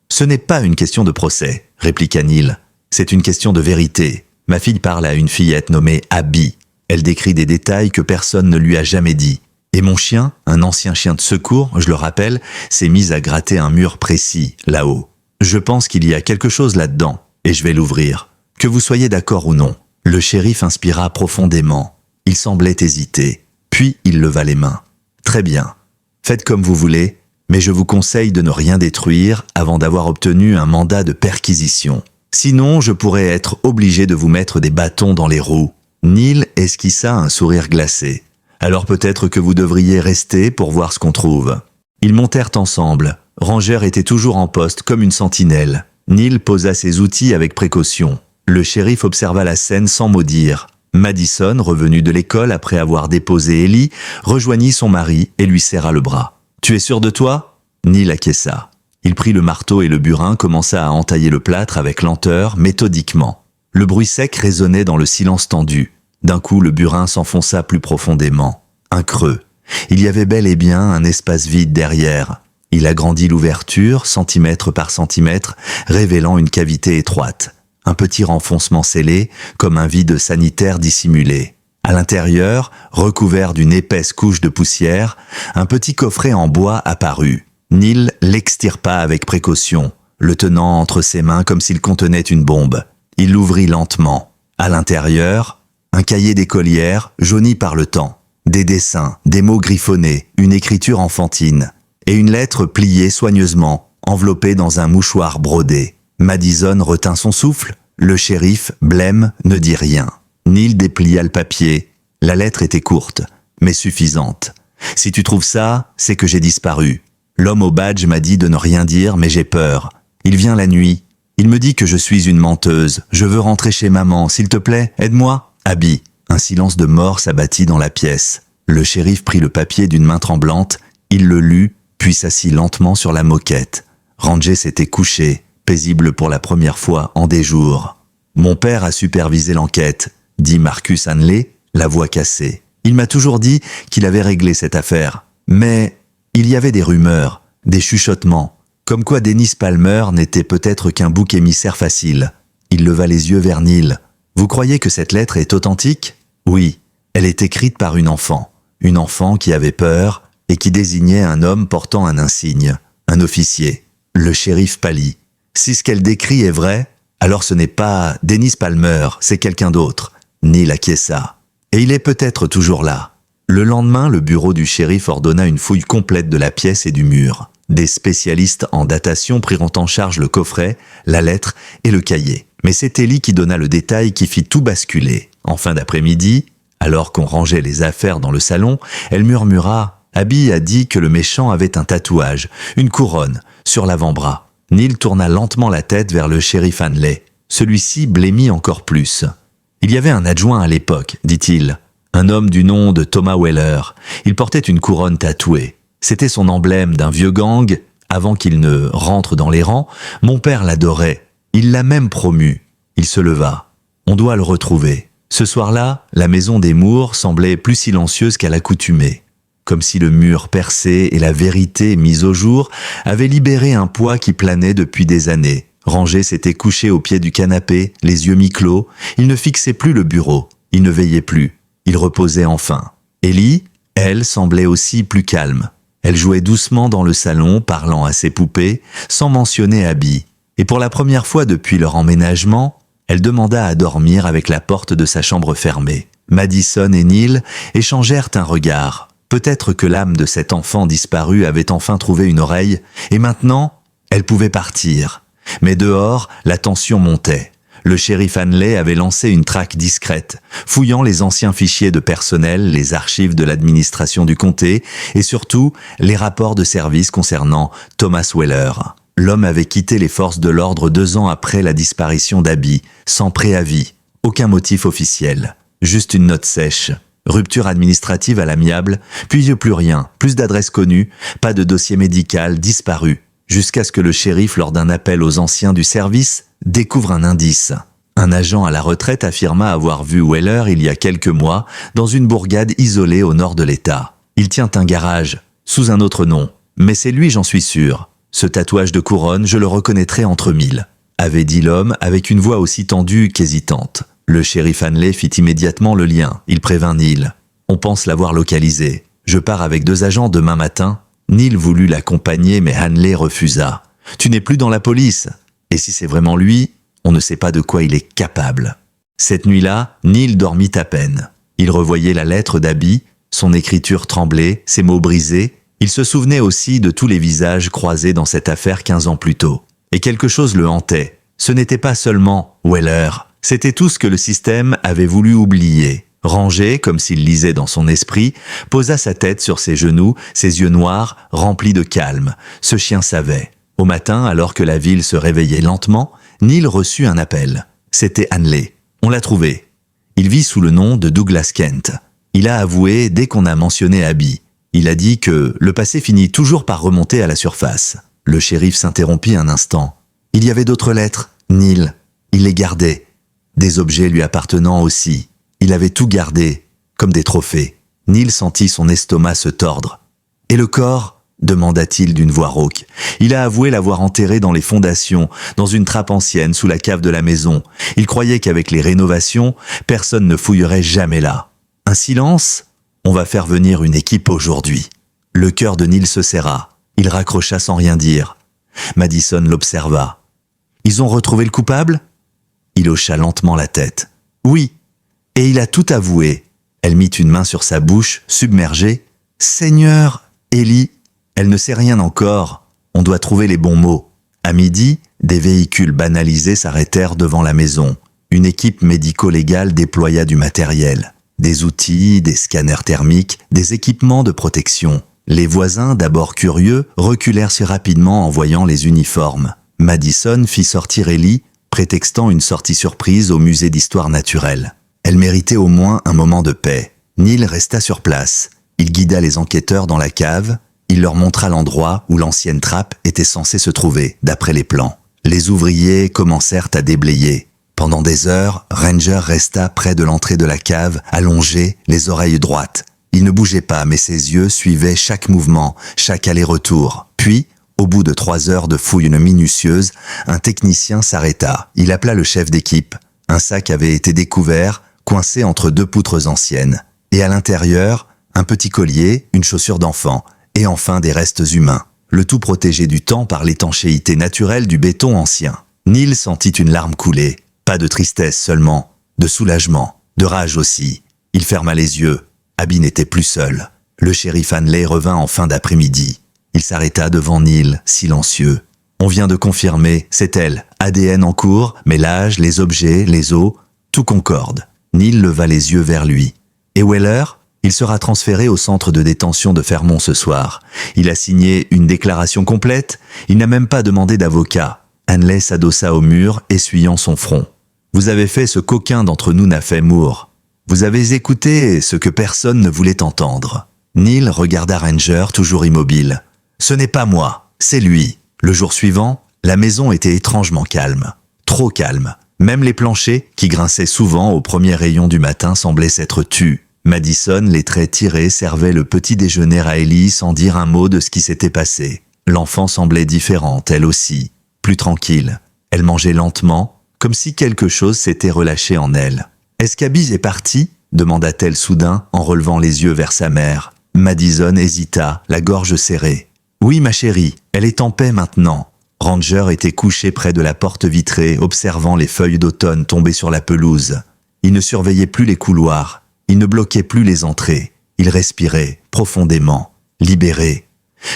Ce n'est pas une question de procès, » répliqua Neil. « C'est une question de vérité. Ma fille parle à une fillette nommée Abby. Elle décrit des détails que personne ne lui a jamais dit. Et mon chien, un ancien chien de secours, je le rappelle, s'est mis à gratter un mur précis, là-haut. Je pense qu'il y a quelque chose là-dedans, et je vais l'ouvrir. Que vous soyez d'accord ou non. Le shérif inspira profondément. Il semblait hésiter. Puis il leva les mains. Très bien. Faites comme vous voulez, mais je vous conseille de ne rien détruire avant d'avoir obtenu un mandat de perquisition. Sinon, je pourrais être obligé de vous mettre des bâtons dans les roues. Neil esquissa un sourire glacé. Alors peut-être que vous devriez rester pour voir ce qu'on trouve. Ils montèrent ensemble. Ranger était toujours en poste comme une sentinelle. Neil posa ses outils avec précaution. Le shérif observa la scène sans mot dire. Madison, revenu de l'école après avoir déposé Ellie, rejoignit son mari et lui serra le bras. « Tu es sûr de toi ?» Neil acquiesça. Il prit le marteau et le burin commença à entailler le plâtre avec lenteur, méthodiquement. Le bruit sec résonnait dans le silence tendu. D'un coup, le burin s'enfonça plus profondément. Un creux. Il y avait bel et bien un espace vide derrière. Il agrandit l'ouverture, centimètre par centimètre, révélant une cavité étroite. Un petit renfoncement scellé, comme un vide sanitaire dissimulé. À l'intérieur, recouvert d'une épaisse couche de poussière, un petit coffret en bois apparut. Neil l'extirpa avec précaution, le tenant entre ses mains comme s'il contenait une bombe. Il l'ouvrit lentement. À l'intérieur, un cahier d'écolière jauni par le temps. Des dessins, des mots griffonnés, une écriture enfantine. Et une lettre pliée soigneusement, enveloppée dans un mouchoir brodé. Madison retint son souffle. Le shérif, blême, ne dit rien. Neil déplia le papier. La lettre était courte, mais suffisante. « Si tu trouves ça, c'est que j'ai disparu. L'homme au badge m'a dit de ne rien dire, mais j'ai peur. Il vient la nuit. Il me dit que je suis une menteuse. Je veux rentrer chez maman. S'il te plaît, aide-moi. Abby. » Un silence de mort s'abattit dans la pièce. Le shérif prit le papier d'une main tremblante. Il le lut, puis s'assit lentement sur la moquette. Ranger s'était couché, paisible pour la première fois en des jours. « Mon père a supervisé l'enquête, » dit Marcus Hanley, la voix cassée. « Il m'a toujours dit qu'il avait réglé cette affaire. Mais il y avait des rumeurs, des chuchotements, comme quoi Dennis Palmer n'était peut-être qu'un bouc émissaire facile. » Il leva les yeux vers Neil. « Vous croyez que cette lettre est authentique ? » « Oui, elle est écrite par une enfant qui avait peur et qui désignait un homme portant un insigne, un officier. » Le shérif pâlit. « Si ce qu'elle décrit est vrai, alors ce n'est pas Dennis Palmer, c'est quelqu'un d'autre. » Neil acquiesça. « Et il est peut-être toujours là. » Le lendemain, le bureau du shérif ordonna une fouille complète de la pièce et du mur. Des spécialistes en datation prirent en charge le coffret, la lettre et le cahier. Mais c'est Ellie qui donna le détail qui fit tout basculer. En fin d'après-midi, alors qu'on rangeait les affaires dans le salon, elle murmura « Abby a dit que le méchant avait un tatouage, une couronne, sur l'avant-bras. » Neil tourna lentement la tête vers le shérif Hanley. Celui-ci blêmit encore plus. « Il y avait un adjoint à l'époque, dit-il. Un homme du nom de Thomas Weller. Il portait une couronne tatouée. C'était son emblème d'un vieux gang. Avant qu'il ne rentre dans les rangs, mon père l'adorait. Il l'a même promu. » Il se leva. « On doit le retrouver. » Ce soir-là, la maison des Moore semblait plus silencieuse qu'à l'accoutumée. Comme si le mur percé et la vérité mise au jour avaient libéré un poids qui planait depuis des années. Ranger s'était couché au pied du canapé, les yeux mi-clos. Il ne fixait plus le bureau. Il ne veillait plus. Il reposait enfin. Ellie, elle, semblait aussi plus calme. Elle jouait doucement dans le salon, parlant à ses poupées, sans mentionner Abby. Et pour la première fois depuis leur emménagement, elle demanda à dormir avec la porte de sa chambre fermée. Madison et Neil échangèrent un regard. Peut-être que l'âme de cet enfant disparu avait enfin trouvé une oreille, et maintenant, elle pouvait partir. Mais dehors, la tension montait. Le shérif Hanley avait lancé une traque discrète, fouillant les anciens fichiers de personnel, les archives de l'administration du comté, et surtout, les rapports de service concernant Thomas Weller. L'homme avait quitté les forces de l'ordre 2 ans après la disparition d'Abby, sans préavis, aucun motif officiel, juste une note sèche. Rupture administrative à l'amiable, puis plus rien, plus d'adresses connues, pas de dossier médical, disparu, jusqu'à ce que le shérif, lors d'un appel aux anciens du service, découvre un indice. Un agent à la retraite affirma avoir vu Weller il y a quelques mois dans une bourgade isolée au nord de l'État. Il tient un garage, sous un autre nom, mais c'est lui, j'en suis sûr. Ce tatouage de couronne, je le reconnaîtrai entre 1000, avait dit l'homme avec une voix aussi tendue qu'hésitante. Le shérif Hanley fit immédiatement le lien. Il prévint Neil. « On pense l'avoir localisé. Je pars avec 2 agents demain matin. » Neil voulut l'accompagner, mais Hanley refusa. « Tu n'es plus dans la police. Et si c'est vraiment lui, on ne sait pas de quoi il est capable. » Cette nuit-là, Neil dormit à peine. Il revoyait la lettre d'Abby, son écriture tremblait, ses mots brisés. Il se souvenait aussi de tous les visages croisés dans cette affaire 15 ans plus tôt. Et quelque chose le hantait. Ce n'était pas seulement Weller, c'était tout ce que le système avait voulu oublier. Rangé, comme s'il lisait dans son esprit, posa sa tête sur ses genoux, ses yeux noirs, remplis de calme. Ce chien savait. Au matin, alors que la ville se réveillait lentement, Neil reçut un appel. C'était Hanley. On l'a trouvé. Il vit sous le nom de Douglas Kent. Il a avoué dès qu'on a mentionné Abby. Il a dit que le passé finit toujours par remonter à la surface. Le shérif s'interrompit un instant. Il y avait d'autres lettres. Neil, il les gardait. Des objets lui appartenant aussi. Il avait tout gardé, comme des trophées. Neil sentit son estomac se tordre. « Et le corps ?» demanda-t-il d'une voix rauque. Il a avoué l'avoir enterré dans les fondations, dans une trappe ancienne sous la cave de la maison. Il croyait qu'avec les rénovations, personne ne fouillerait jamais là. Un silence ? On va faire venir une équipe aujourd'hui. Le cœur de Neil se serra. Il raccrocha sans rien dire. Madison l'observa. « Ils ont retrouvé le coupable ?» Il hocha lentement la tête. « Oui. Et il a tout avoué. » Elle mit une main sur sa bouche, submergée. « Seigneur, Ellie, elle ne sait rien encore. On doit trouver les bons mots. » À midi, des véhicules banalisés s'arrêtèrent devant la maison. Une équipe médico-légale déploya du matériel. Des outils, des scanners thermiques, des équipements de protection. Les voisins, d'abord curieux, reculèrent si rapidement en voyant les uniformes. Madison fit sortir Ellie, prétextant une sortie surprise au musée d'histoire naturelle. Elle méritait au moins un moment de paix. Neil resta sur place. Il guida les enquêteurs dans la cave. Il leur montra l'endroit où l'ancienne trappe était censée se trouver, d'après les plans. Les ouvriers commencèrent à déblayer. Pendant des heures, Ranger resta près de l'entrée de la cave, allongé, les oreilles droites. Il ne bougeait pas, mais ses yeux suivaient chaque mouvement, chaque aller-retour. Puis, au bout de 3 heures de fouilles minutieuses, un technicien s'arrêta. Il appela le chef d'équipe. Un sac avait été découvert, coincé entre 2 poutres anciennes. Et à l'intérieur, un petit collier, une chaussure d'enfant, et enfin des restes humains. Le tout protégé du temps par l'étanchéité naturelle du béton ancien. Neil sentit une larme couler. Pas de tristesse seulement, de soulagement, de rage aussi. Il ferma les yeux. Abby n'était plus seul. Le shérif Hanley revint en fin d'après-midi. Il s'arrêta devant Neil, silencieux. « On vient de confirmer, c'est elle. ADN en cours, mais l'âge, les objets, les os, tout concorde. » Neil leva les yeux vers lui. « Et Weller ? Il sera transféré au centre de détention de Fermont ce soir. Il a signé une déclaration complète. Il n'a même pas demandé d'avocat. » Hanley s'adossa au mur, essuyant son front. « Vous avez fait ce qu'aucun d'entre nous n'a fait, Moore. Vous avez écouté ce que personne ne voulait entendre. » Neil regarda Ranger, toujours immobile. « Ce n'est pas moi, c'est lui. » Le jour suivant, la maison était étrangement calme. Trop calme. Même les planchers, qui grinçaient souvent au premier rayon du matin, semblaient s'être tus. Madison, les traits tirés, servait le petit déjeuner à Ellie sans dire un mot de ce qui s'était passé. L'enfant semblait différente, elle aussi. Plus tranquille. Elle mangeait lentement, comme si quelque chose s'était relâché en elle. « Est-ce qu'Abby est partie ?» demanda-t-elle soudain en relevant les yeux vers sa mère. Madison hésita, la gorge serrée. « Oui, ma chérie, elle est en paix maintenant. » Ranger était couché près de la porte vitrée, observant les feuilles d'automne tomber sur la pelouse. Il ne surveillait plus les couloirs, il ne bloquait plus les entrées. Il respirait profondément, libéré,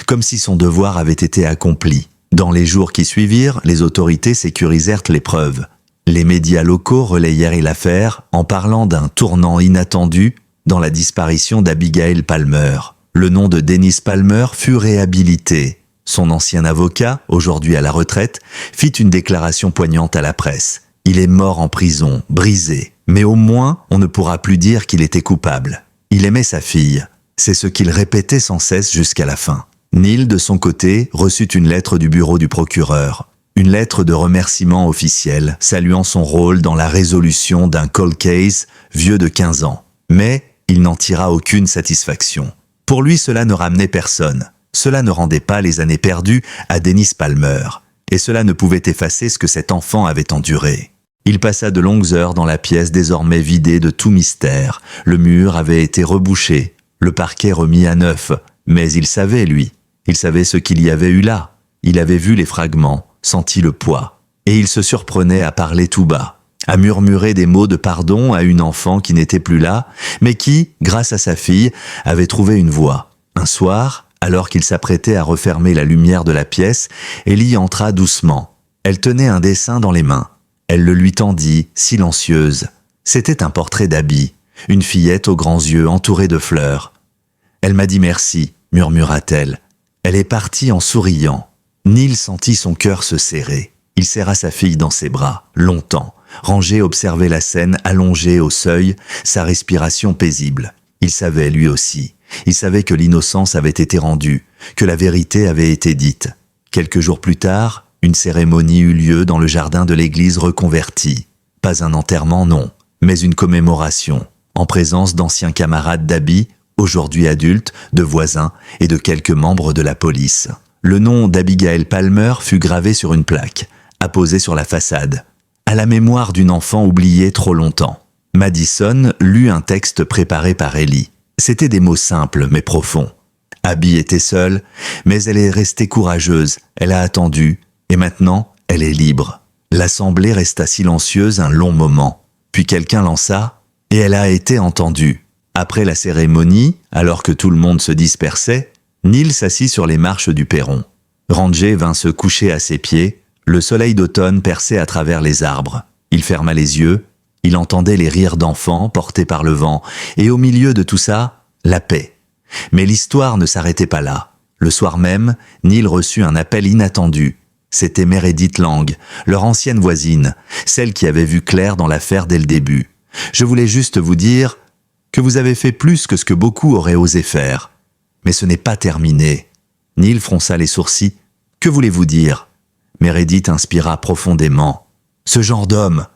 comme si son devoir avait été accompli. Dans les jours qui suivirent, les autorités sécurisèrent les preuves. Les médias locaux relayèrent l'affaire en parlant d'un tournant inattendu dans la disparition d'Abigail Palmer. Le nom de Dennis Palmer fut réhabilité. Son ancien avocat, aujourd'hui à la retraite, fit une déclaration poignante à la presse. Il est mort en prison, brisé, mais au moins on ne pourra plus dire qu'il était coupable. Il aimait sa fille. C'est ce qu'il répétait sans cesse jusqu'à la fin. Neil, de son côté, reçut une lettre du bureau du procureur. Une lettre de remerciement officiel, saluant son rôle dans la résolution d'un cold case vieux de 15 ans. Mais il n'en tira aucune satisfaction. Pour lui, cela ne ramenait personne. Cela ne rendait pas les années perdues à Dennis Palmer. Et cela ne pouvait effacer ce que cet enfant avait enduré. Il passa de longues heures dans la pièce désormais vidée de tout mystère. Le mur avait été rebouché, le parquet remis à neuf, mais il savait, lui. Il savait ce qu'il y avait eu là. Il avait vu les fragments, senti le poids. Et il se surprenait à parler tout bas, à murmurer des mots de pardon à une enfant qui n'était plus là, mais qui, grâce à sa fille, avait trouvé une voie. Un soir, alors qu'il s'apprêtait à refermer la lumière de la pièce, Ellie entra doucement. Elle tenait un dessin dans les mains. Elle le lui tendit, silencieuse. C'était un portrait d'Abby, une fillette aux grands yeux entourée de fleurs. « Elle m'a dit merci », murmura-t-elle. Elle est partie en souriant. Neil sentit son cœur se serrer. Il serra sa fille dans ses bras, longtemps. Rangé observait la scène allongée au seuil, sa respiration paisible. Il savait, lui aussi. Il savait que l'innocence avait été rendue, que la vérité avait été dite. Quelques jours plus tard, une cérémonie eut lieu dans le jardin de l'église reconvertie. Pas un enterrement, non, mais une commémoration, en présence d'anciens camarades d'Abby, aujourd'hui adultes, de voisins et de quelques membres de la police. Le nom d'Abigail Palmer fut gravé sur une plaque, apposée sur la façade, à la mémoire d'une enfant oubliée trop longtemps. Madison lut un texte préparé par Ellie. C'étaient des mots simples mais profonds. Abby était seule, mais elle est restée courageuse, elle a attendu, et maintenant, elle est libre. L'assemblée resta silencieuse un long moment, puis quelqu'un lança, et elle a été entendue. Après la cérémonie, alors que tout le monde se dispersait, Neil s'assit sur les marches du perron. Ranger vint se coucher à ses pieds, le soleil d'automne perçait à travers les arbres. Il ferma les yeux, il entendait les rires d'enfants portés par le vent, et au milieu de tout ça, la paix. Mais l'histoire ne s'arrêtait pas là. Le soir même, Neil reçut un appel inattendu. C'était Meredith Lang, leur ancienne voisine, celle qui avait vu clair dans l'affaire dès le début. « Je voulais juste vous dire que vous avez fait plus que ce que beaucoup auraient osé faire. Mais ce n'est pas terminé. » Neil fronça les sourcils. « Que voulez-vous dire ?» Meredith inspira profondément. « Ce genre d'hommes,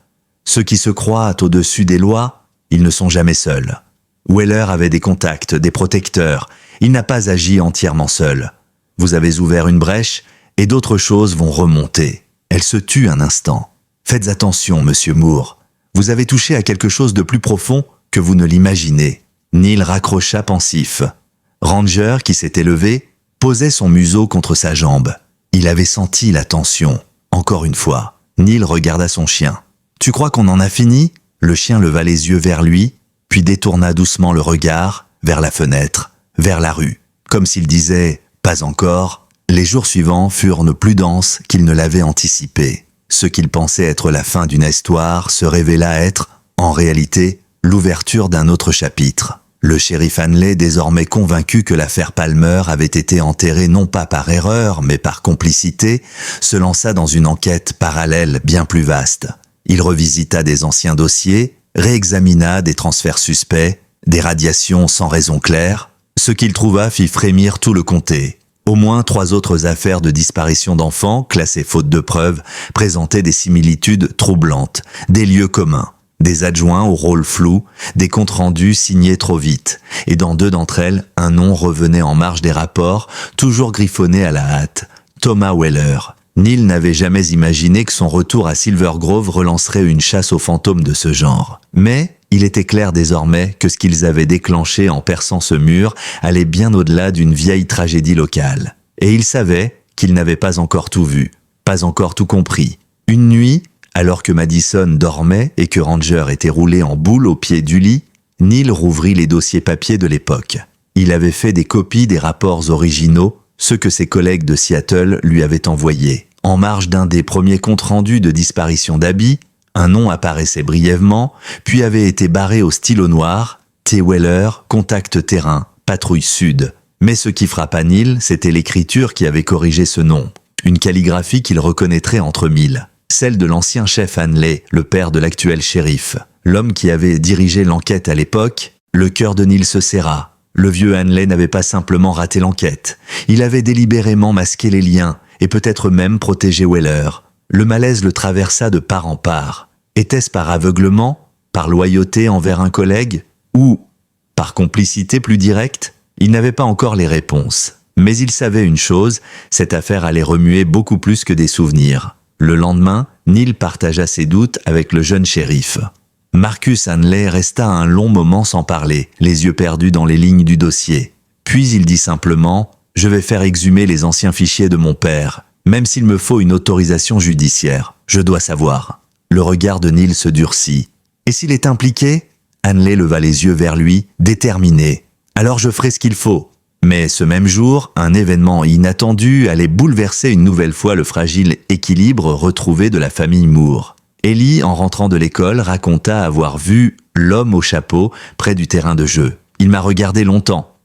ceux qui se croient au-dessus des lois, ils ne sont jamais seuls. Weller avait des contacts, des protecteurs. Il n'a pas agi entièrement seul. Vous avez ouvert une brèche et d'autres choses vont remonter. Elle se tut un instant. Faites attention, monsieur Moore. Vous avez touché à quelque chose de plus profond que vous ne l'imaginez. » Neil raccrocha pensif. Ranger, qui s'était levé, posait son museau contre sa jambe. Il avait senti la tension. Encore une fois, Neil regarda son chien. « Tu crois qu'on en a fini ?» Le chien leva les yeux vers lui, puis détourna doucement le regard vers la fenêtre, vers la rue, comme s'il disait « Pas encore ». Les jours suivants furent plus denses qu'il ne l'avait anticipé. Ce qu'il pensait être la fin d'une histoire se révéla être, en réalité, l'ouverture d'un autre chapitre. Le shérif Hanley, désormais convaincu que l'affaire Palmer avait été enterrée non pas par erreur, mais par complicité, se lança dans une enquête parallèle bien plus vaste. Il revisita des anciens dossiers, réexamina des transferts suspects, des radiations sans raison claire. Ce qu'il trouva fit frémir tout le comté. Au moins 3 autres affaires de disparition d'enfants, classées faute de preuves, présentaient des similitudes troublantes, des lieux communs, des adjoints au rôle flou, des comptes rendus signés trop vite. Et dans 2 d'entre elles, un nom revenait en marge des rapports, toujours griffonné à la hâte. Thomas Weller. Neil n'avait jamais imaginé que son retour à Silver Grove relancerait une chasse aux fantômes de ce genre. Mais il était clair désormais que ce qu'ils avaient déclenché en perçant ce mur allait bien au-delà d'une vieille tragédie locale. Et il savait qu'il n'avait pas encore tout vu, pas encore tout compris. Une nuit, alors que Madison dormait et que Ranger était roulé en boule au pied du lit, Neil rouvrit les dossiers papier de l'époque. Il avait fait des copies des rapports originaux, ceux que ses collègues de Seattle lui avaient envoyés. En marge d'un des premiers comptes rendus de disparition d'Abby, un nom apparaissait brièvement, puis avait été barré au stylo noir, T. Weller, contact terrain, patrouille sud. Mais ce qui frappa Neil, c'était l'écriture qui avait corrigé ce nom. Une calligraphie qu'il reconnaîtrait entre mille. Celle de l'ancien chef Hanley, le père de l'actuel shérif. L'homme qui avait dirigé l'enquête à l'époque, le cœur de Neil se serra. Le vieux Hanley n'avait pas simplement raté l'enquête. Il avait délibérément masqué les liens, et peut-être même protégé Weller. Le malaise le traversa de part en part. Était-ce par aveuglement, par loyauté envers un collègue, ou par complicité plus directe? Il n'avait pas encore les réponses. Mais il savait une chose, cette affaire allait remuer beaucoup plus que des souvenirs. Le lendemain, Neil partagea ses doutes avec le jeune shérif. Marcus Hanley resta un long moment sans parler, les yeux perdus dans les lignes du dossier. Puis il dit simplement « Je vais faire exhumer les anciens fichiers de mon père, même s'il me faut une autorisation judiciaire. Je dois savoir. » Le regard de Neil se durcit. « Et s'il est impliqué ?» Hanley leva les yeux vers lui, déterminé. « Alors je ferai ce qu'il faut. » Mais ce même jour, un événement inattendu allait bouleverser une nouvelle fois le fragile équilibre retrouvé de la famille Moore. Ellie, en rentrant de l'école, raconta avoir vu l'homme au chapeau près du terrain de jeu. Il m'a regardé longtemps.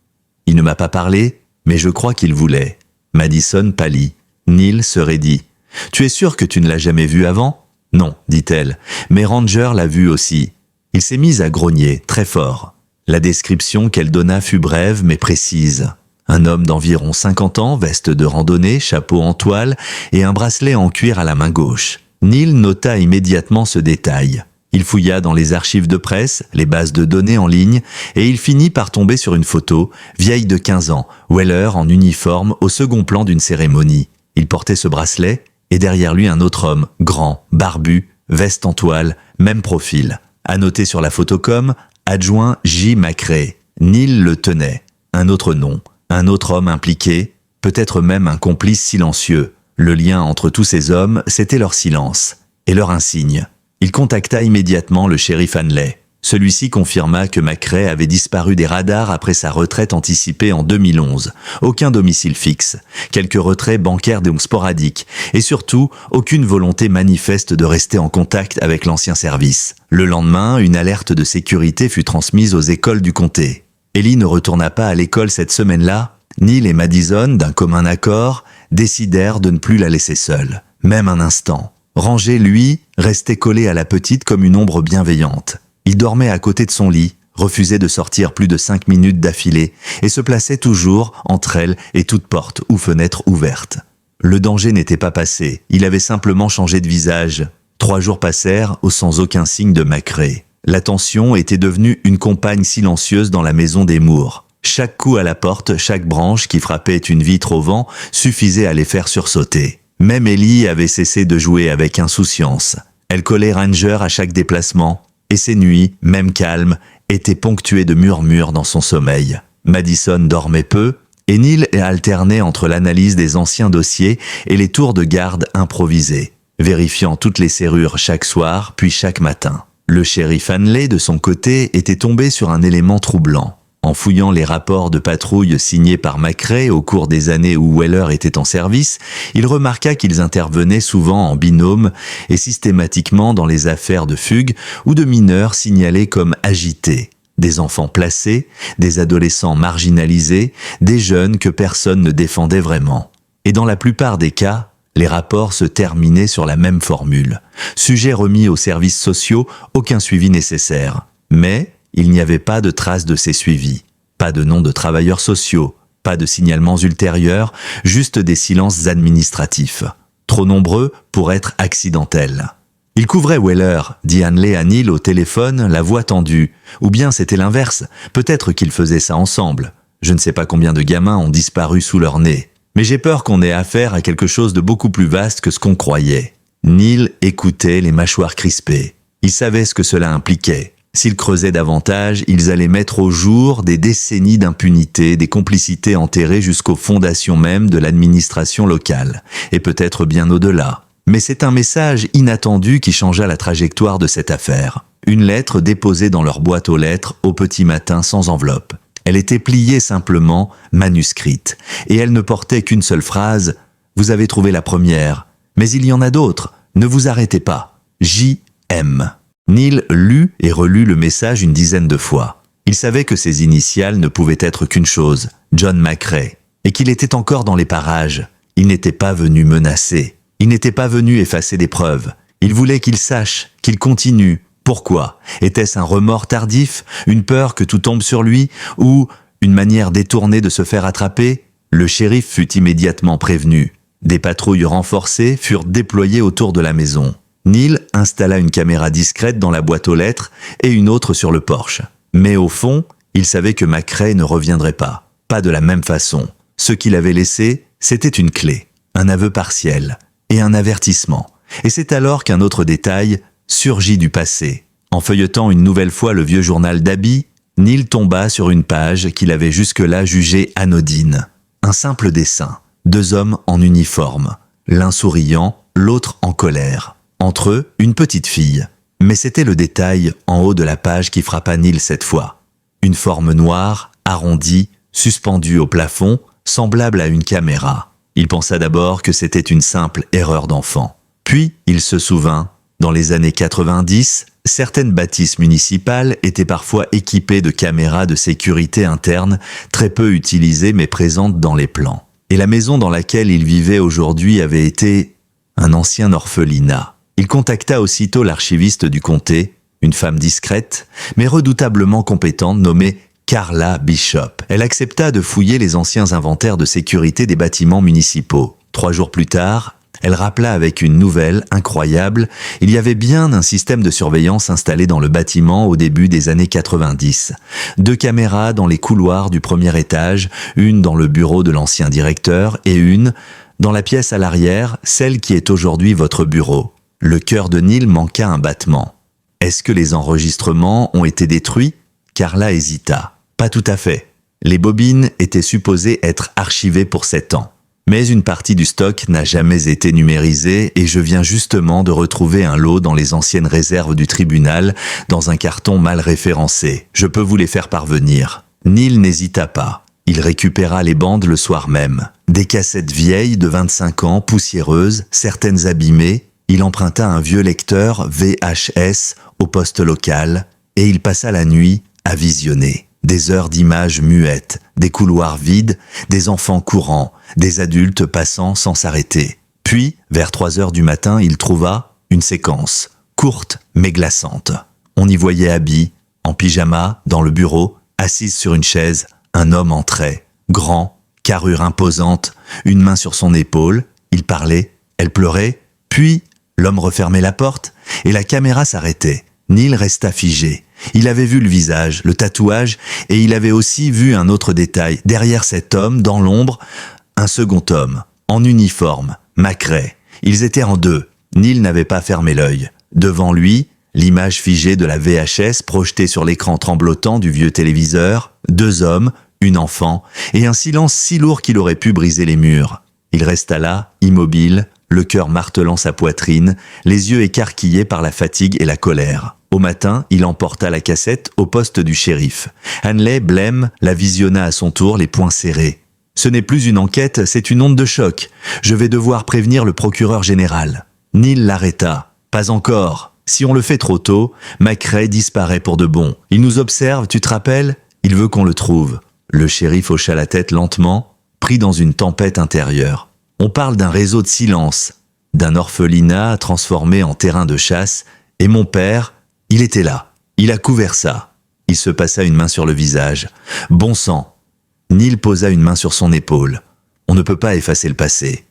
Il ne m'a pas parlé, mais je crois qu'il voulait. Madison pâlit. Neil se raidit. « Tu es sûr que tu ne l'as jamais vu avant ?»« Non, dit-elle, mais Ranger l'a vu aussi. » Il s'est mis à grogner, très fort. La description qu'elle donna fut brève mais précise. Un homme d'environ 50 ans, veste de randonnée, chapeau en toile et un bracelet en cuir à la main gauche. Neil nota immédiatement ce détail. Il fouilla dans les archives de presse, les bases de données en ligne, et il finit par tomber sur une photo, vieille de 15 ans, Weller en uniforme au second plan d'une cérémonie. Il portait ce bracelet, et derrière lui un autre homme, grand, barbu, veste en toile, même profil. À noter sur la photo comme adjoint J. McRae. Neil le tenait. Un autre nom, un autre homme impliqué, peut-être même un complice silencieux. Le lien entre tous ces hommes, c'était leur silence et leur insigne. Il contacta immédiatement le shérif Hanley. Celui-ci confirma que McRae avait disparu des radars après sa retraite anticipée en 2011. Aucun domicile fixe, quelques retraits bancaires donc sporadiques, et surtout aucune volonté manifeste de rester en contact avec l'ancien service. Le lendemain, une alerte de sécurité fut transmise aux écoles du comté. Ellie ne retourna pas à l'école cette semaine-là. Neil et Madison, d'un commun accord, décidèrent de ne plus la laisser seule, même un instant. Ranger, lui, restait collé à la petite comme une ombre bienveillante. Il dormait à côté de son lit, refusait de sortir plus de 5 minutes d'affilée et se plaçait toujours entre elle et toute porte ou fenêtre ouverte. Le danger n'était pas passé, il avait simplement changé de visage. 3 jours passèrent sans aucun signe de McRae. La tension était devenue une compagne silencieuse dans la maison des Moore. Chaque coup à la porte, chaque branche qui frappait une vitre au vent suffisait à les faire sursauter. Même Ellie avait cessé de jouer avec insouciance. Elle collait Ranger à chaque déplacement, et ses nuits, même calmes, étaient ponctuées de murmures dans son sommeil. Madison dormait peu, et Neil alternait entre l'analyse des anciens dossiers et les tours de garde improvisés, vérifiant toutes les serrures chaque soir, puis chaque matin. Le shérif Hanley, de son côté, était tombé sur un élément troublant. En fouillant les rapports de patrouille signés par McRae au cours des années où Weller était en service, il remarqua qu'ils intervenaient souvent en binôme et systématiquement dans les affaires de fugue ou de mineurs signalés comme agités. Des enfants placés, des adolescents marginalisés, des jeunes que personne ne défendait vraiment. Et dans la plupart des cas, les rapports se terminaient sur la même formule. Sujet remis aux services sociaux, aucun suivi nécessaire. Mais il n'y avait pas de traces de ces suivis. Pas de nom de travailleurs sociaux, pas de signalements ultérieurs, juste des silences administratifs. Trop nombreux pour être accidentels. Il couvrait Weller, dit Hanley à Neil au téléphone, la voix tendue. Ou bien c'était l'inverse, peut-être qu'ils faisaient ça ensemble. Je ne sais pas combien de gamins ont disparu sous leur nez. Mais j'ai peur qu'on ait affaire à quelque chose de beaucoup plus vaste que ce qu'on croyait. Neil écoutait les mâchoires crispées. Il savait ce que cela impliquait. S'ils creusaient davantage, ils allaient mettre au jour des décennies d'impunité, des complicités enterrées jusqu'aux fondations même de l'administration locale, et peut-être bien au-delà. Mais c'est un message inattendu qui changea la trajectoire de cette affaire. Une lettre déposée dans leur boîte aux lettres au petit matin sans enveloppe. Elle était pliée simplement, manuscrite, et elle ne portait qu'une seule phrase « Vous avez trouvé la première, mais il y en a d'autres, ne vous arrêtez pas. J.M. » Neil lut et relut le message une dizaine de fois. Il savait que ses initiales ne pouvaient être qu'une chose, John McRae, et qu'il était encore dans les parages. Il n'était pas venu menacer. Il n'était pas venu effacer des preuves. Il voulait qu'il sache, qu'il continue. Pourquoi? Était-ce un remords tardif, une peur que tout tombe sur lui, ou une manière détournée de se faire attraper? Le shérif fut immédiatement prévenu. Des patrouilles renforcées furent déployées autour de la maison. Neil installa une caméra discrète dans la boîte aux lettres et une autre sur le porche. Mais au fond, il savait que McRae ne reviendrait pas. Pas de la même façon. Ce qu'il avait laissé, c'était une clé, un aveu partiel et un avertissement. Et c'est alors qu'un autre détail surgit du passé. En feuilletant une nouvelle fois le vieux journal d'Abby, Neil tomba sur une page qu'il avait jusque-là jugée anodine. Un simple dessin. 2 hommes en uniforme. L'un souriant, l'autre en colère. Entre eux, une petite fille. Mais c'était le détail en haut de la page qui frappa Neil cette fois. Une forme noire, arrondie, suspendue au plafond, semblable à une caméra. Il pensa d'abord que c'était une simple erreur d'enfant. Puis, il se souvint, dans les années 90, certaines bâtisses municipales étaient parfois équipées de caméras de sécurité interne, très peu utilisées mais présentes dans les plans. Et la maison dans laquelle il vivait aujourd'hui avait été un ancien orphelinat. Il contacta aussitôt l'archiviste du comté, une femme discrète, mais redoutablement compétente nommée Carla Bishop. Elle accepta de fouiller les anciens inventaires de sécurité des bâtiments municipaux. 3 jours plus tard, elle rappela avec une nouvelle incroyable, il y avait bien un système de surveillance installé dans le bâtiment au début des années 90. 2 caméras dans les couloirs du premier étage, une dans le bureau de l'ancien directeur et une dans la pièce à l'arrière, celle qui est aujourd'hui votre bureau. Le cœur de Neil manqua un battement. Est-ce que les enregistrements ont été détruits? Carla hésita. Pas tout à fait. Les bobines étaient supposées être archivées pour 7 ans. Mais une partie du stock n'a jamais été numérisée et je viens justement de retrouver un lot dans les anciennes réserves du tribunal, dans un carton mal référencé. Je peux vous les faire parvenir. Neil n'hésita pas. Il récupéra les bandes le soir même. Des cassettes vieilles de 25 ans, poussiéreuses, certaines abîmées. Il emprunta un vieux lecteur VHS au poste local et il passa la nuit à visionner. Des heures d'images muettes, des couloirs vides, des enfants courant, des adultes passant sans s'arrêter. Puis, vers 3 heures du matin, il trouva une séquence, courte mais glaçante. On y voyait Abby, en pyjama, dans le bureau, assise sur une chaise. Un homme entrait, grand, carrure imposante, une main sur son épaule. Il parlait, elle pleurait, puis l'homme refermait la porte et la caméra s'arrêtait. Neil resta figé. Il avait vu le visage, le tatouage, et il avait aussi vu un autre détail. Derrière cet homme, dans l'ombre, un second homme, en uniforme, macré. Ils étaient en 2. Neil n'avait pas fermé l'œil. Devant lui, l'image figée de la VHS projetée sur l'écran tremblotant du vieux téléviseur, 2 hommes, une enfant, et un silence si lourd qu'il aurait pu briser les murs. Il resta là, immobile, le cœur martelant sa poitrine, les yeux écarquillés par la fatigue et la colère. Au matin, il emporta la cassette au poste du shérif. Hanley, blême, la visionna à son tour, les poings serrés. « Ce n'est plus une enquête, c'est une onde de choc. Je vais devoir prévenir le procureur général. » Neil l'arrêta. « Pas encore. Si on le fait trop tôt, McRae disparaît pour de bon. Il nous observe, tu te rappelles? Il veut qu'on le trouve. » Le shérif hocha la tête lentement, pris dans une tempête intérieure. On parle d'un réseau de silence, d'un orphelinat transformé en terrain de chasse, et mon père, il était là. Il a couvert ça. Il se passa une main sur le visage. Bon sang. Neil posa une main sur son épaule. On ne peut pas effacer le passé.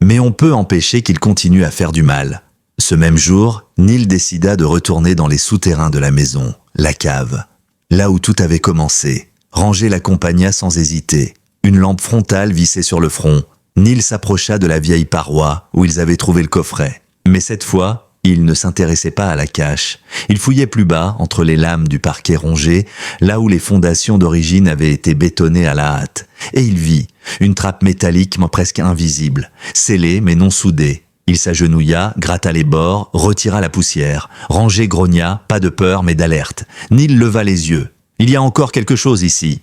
Mais on peut empêcher qu'il continue à faire du mal. Ce même jour, Neil décida de retourner dans les souterrains de la maison, la cave, là où tout avait commencé. Ranger l'accompagna sans hésiter. Une lampe frontale vissée sur le front. Neil s'approcha de la vieille paroi où ils avaient trouvé le coffret. Mais cette fois, il ne s'intéressait pas à la cache. Il fouillait plus bas, entre les lames du parquet rongé, là où les fondations d'origine avaient été bétonnées à la hâte. Et il vit une trappe métallique presque invisible, scellée mais non soudée. Il s'agenouilla, gratta les bords, retira la poussière. Rangé grogna, pas de peur mais d'alerte. Neil leva les yeux. Il y a encore quelque chose ici.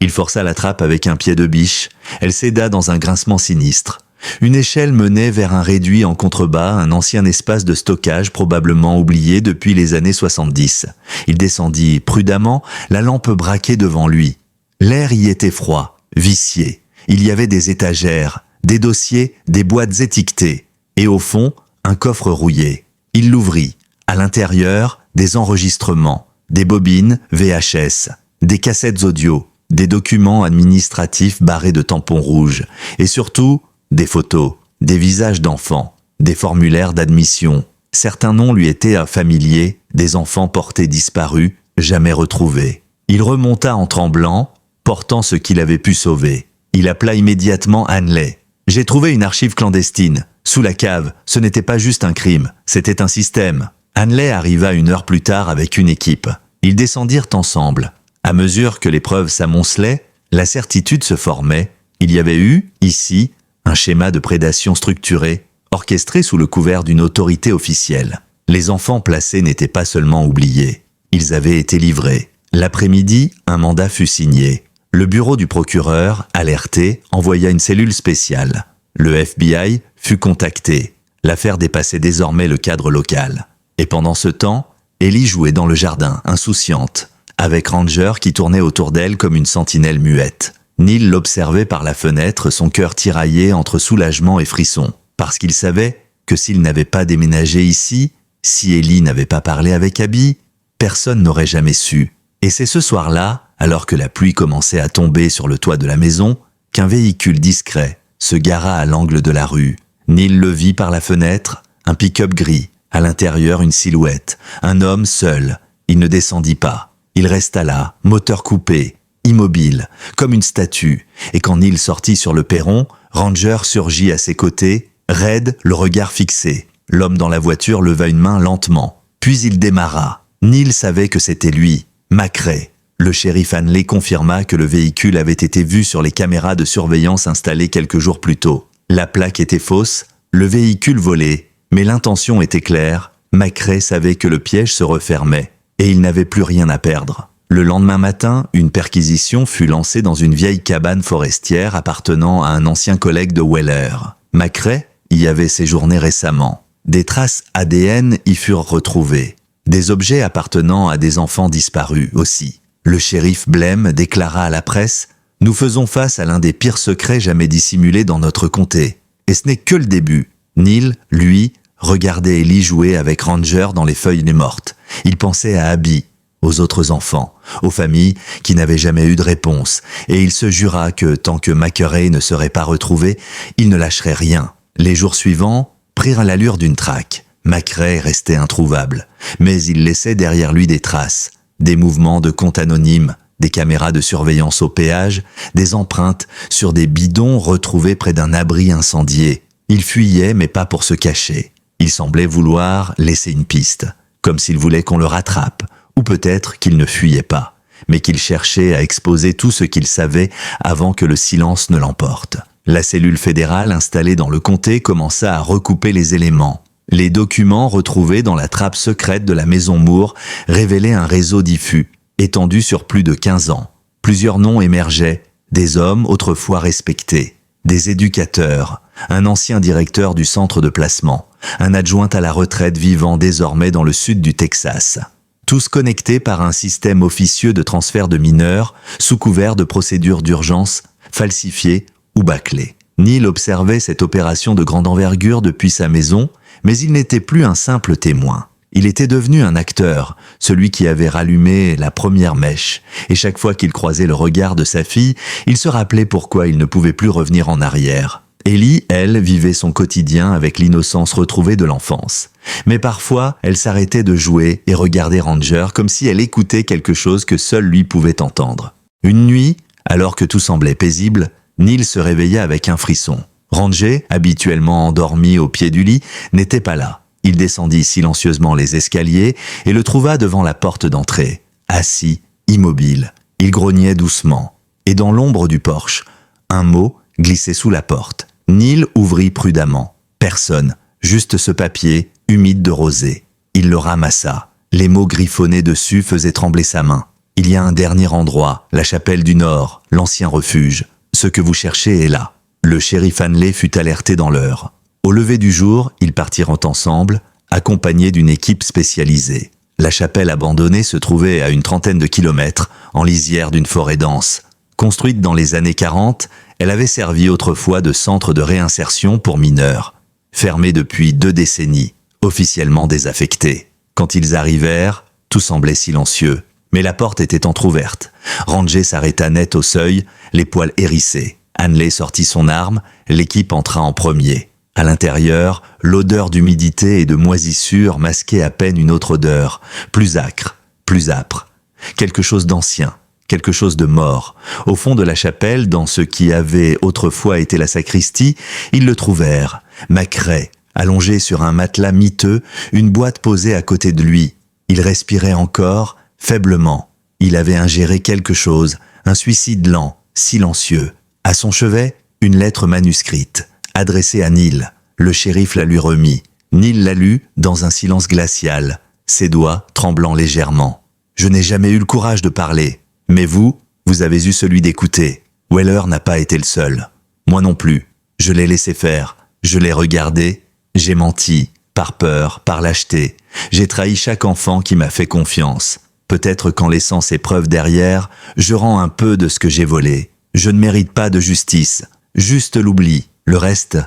Il força la trappe avec un pied de biche. Elle céda dans un grincement sinistre. Une échelle menait vers un réduit en contrebas, un ancien espace de stockage probablement oublié depuis les années 70. Il descendit prudemment, la lampe braquée devant lui. L'air y était froid, vicié. Il y avait des étagères, des dossiers, des boîtes étiquetées. Et au fond, un coffre rouillé. Il l'ouvrit. À l'intérieur, des enregistrements, des bobines VHS, des cassettes audio, des documents administratifs barrés de tampons rouges. Et surtout, des photos, des visages d'enfants, des formulaires d'admission. Certains noms lui étaient familiers, des enfants portés disparus, jamais retrouvés. Il remonta en tremblant, portant ce qu'il avait pu sauver. Il appela immédiatement Hanley. « J'ai trouvé une archive clandestine. Sous la cave, ce n'était pas juste un crime, c'était un système. Hanley arriva 1 heure plus tard avec une équipe. Ils descendirent ensemble. À mesure que les preuves s'amoncelaient, la certitude se formait. Il y avait eu, ici, un schéma de prédation structuré, orchestré sous le couvert d'une autorité officielle. Les enfants placés n'étaient pas seulement oubliés. Ils avaient été livrés. L'après-midi, un mandat fut signé. Le bureau du procureur, alerté, envoya une cellule spéciale. Le FBI fut contacté. L'affaire dépassait désormais le cadre local. Et pendant ce temps, Ellie jouait dans le jardin, insouciante, avec Ranger qui tournait autour d'elle comme une sentinelle muette. Neil l'observait par la fenêtre, son cœur tiraillé entre soulagement et frisson, parce qu'il savait que s'il n'avait pas déménagé ici, si Ellie n'avait pas parlé avec Abby, personne n'aurait jamais su. Et c'est ce soir-là, alors que la pluie commençait à tomber sur le toit de la maison, qu'un véhicule discret se gara à l'angle de la rue. Neil le vit par la fenêtre, un pick-up gris, à l'intérieur une silhouette, un homme seul. Il ne descendit pas. Il resta là, moteur coupé, immobile, comme une statue, et quand Neil sortit sur le perron, Ranger surgit à ses côtés, raide, le regard fixé. L'homme dans la voiture leva une main lentement, puis il démarra. Neil savait que c'était lui, McRae. Le shérif Hanley confirma que le véhicule avait été vu sur les caméras de surveillance installées quelques jours plus tôt. La plaque était fausse, le véhicule volé, mais l'intention était claire. McRae savait que le piège se refermait, et il n'avait plus rien à perdre. Le lendemain matin, une perquisition fut lancée dans une vieille cabane forestière appartenant à un ancien collègue de Weller. McRae y avait séjourné récemment. Des traces ADN y furent retrouvées. Des objets appartenant à des enfants disparus aussi. Le shérif Blem déclara à la presse « Nous faisons face à l'un des pires secrets jamais dissimulés dans notre comté. Et ce n'est que le début. » Neil, lui, regardait Ellie jouer avec Ranger dans les feuilles mortes. Il pensait à Abby, aux autres enfants, aux familles qui n'avaient jamais eu de réponse, et il se jura que tant que McRae ne serait pas retrouvé, il ne lâcherait rien. Les jours suivants prirent l'allure d'une traque. McRae restait introuvable, mais il laissait derrière lui des traces, des mouvements de compte anonymes, des caméras de surveillance au péage, des empreintes sur des bidons retrouvés près d'un abri incendié. Il fuyait, mais pas pour se cacher. Il semblait vouloir laisser une piste, comme s'il voulait qu'on le rattrape, ou peut-être qu'il ne fuyait pas, mais qu'il cherchait à exposer tout ce qu'il savait avant que le silence ne l'emporte. La cellule fédérale installée dans le comté commença à recouper les éléments. Les documents retrouvés dans la trappe secrète de la maison Moore révélaient un réseau diffus, étendu sur plus de 15 ans. Plusieurs noms émergeaient, des hommes autrefois respectés, des éducateurs, un ancien directeur du centre de placement, un adjoint à la retraite vivant désormais dans le sud du Texas. Tous connectés par un système officieux de transfert de mineurs, sous couvert de procédures d'urgence, falsifiées ou bâclées. Neil observait cette opération de grande envergure depuis sa maison, mais il n'était plus un simple témoin. Il était devenu un acteur, celui qui avait rallumé la première mèche, et chaque fois qu'il croisait le regard de sa fille, il se rappelait pourquoi il ne pouvait plus revenir en arrière. Ellie, elle, vivait son quotidien avec l'innocence retrouvée de l'enfance. Mais parfois, elle s'arrêtait de jouer et regardait Ranger comme si elle écoutait quelque chose que seul lui pouvait entendre. Une nuit, alors que tout semblait paisible, Neil se réveilla avec un frisson. Ranger, habituellement endormi au pied du lit, n'était pas là. Il descendit silencieusement les escaliers et le trouva devant la porte d'entrée. Assis, immobile, il grognait doucement. Et dans l'ombre du porche, un mot glissait sous la porte. Neil ouvrit prudemment. Personne, juste ce papier, humide de rosée. Il le ramassa. Les mots griffonnés dessus faisaient trembler sa main. Il y a un dernier endroit, la chapelle du Nord, l'ancien refuge. Ce que vous cherchez est là. Le shérif Hanley fut alerté dans l'heure. Au lever du jour, ils partirent ensemble, accompagnés d'une équipe spécialisée. La chapelle abandonnée se trouvait à une 30aine de kilomètres, en lisière d'une forêt dense. Construite dans les années 40, elle avait servi autrefois de centre de réinsertion pour mineurs. Fermée depuis 2 décennies, officiellement désaffectée. Quand ils arrivèrent, tout semblait silencieux. Mais la porte était entr'ouverte. Ranger s'arrêta net au seuil, les poils hérissés. Hanley sortit son arme, l'équipe entra en premier. À l'intérieur, l'odeur d'humidité et de moisissure masquait à peine une autre odeur, plus âcre, plus âpre. Quelque chose d'ancien, quelque chose de mort. Au fond de la chapelle, dans ce qui avait autrefois été la sacristie, ils le trouvèrent, macré, allongé sur un matelas miteux, une boîte posée à côté de lui. Il respirait encore, faiblement. Il avait ingéré quelque chose, un suicide lent, silencieux. À son chevet, une lettre manuscrite, adressée à Neil. Le shérif la lui remit. Neil la lut dans un silence glacial, ses doigts tremblant légèrement. « Je n'ai jamais eu le courage de parler. Mais vous avez eu celui d'écouter. Weller n'a pas été le seul. Moi non plus. Je l'ai laissé faire. Je l'ai regardé. J'ai menti. Par peur, par lâcheté. J'ai trahi chaque enfant qui m'a fait confiance. Peut-être qu'en laissant ses preuves derrière, je rends un peu de ce que j'ai volé. Je ne mérite pas de justice. Juste l'oubli. Le reste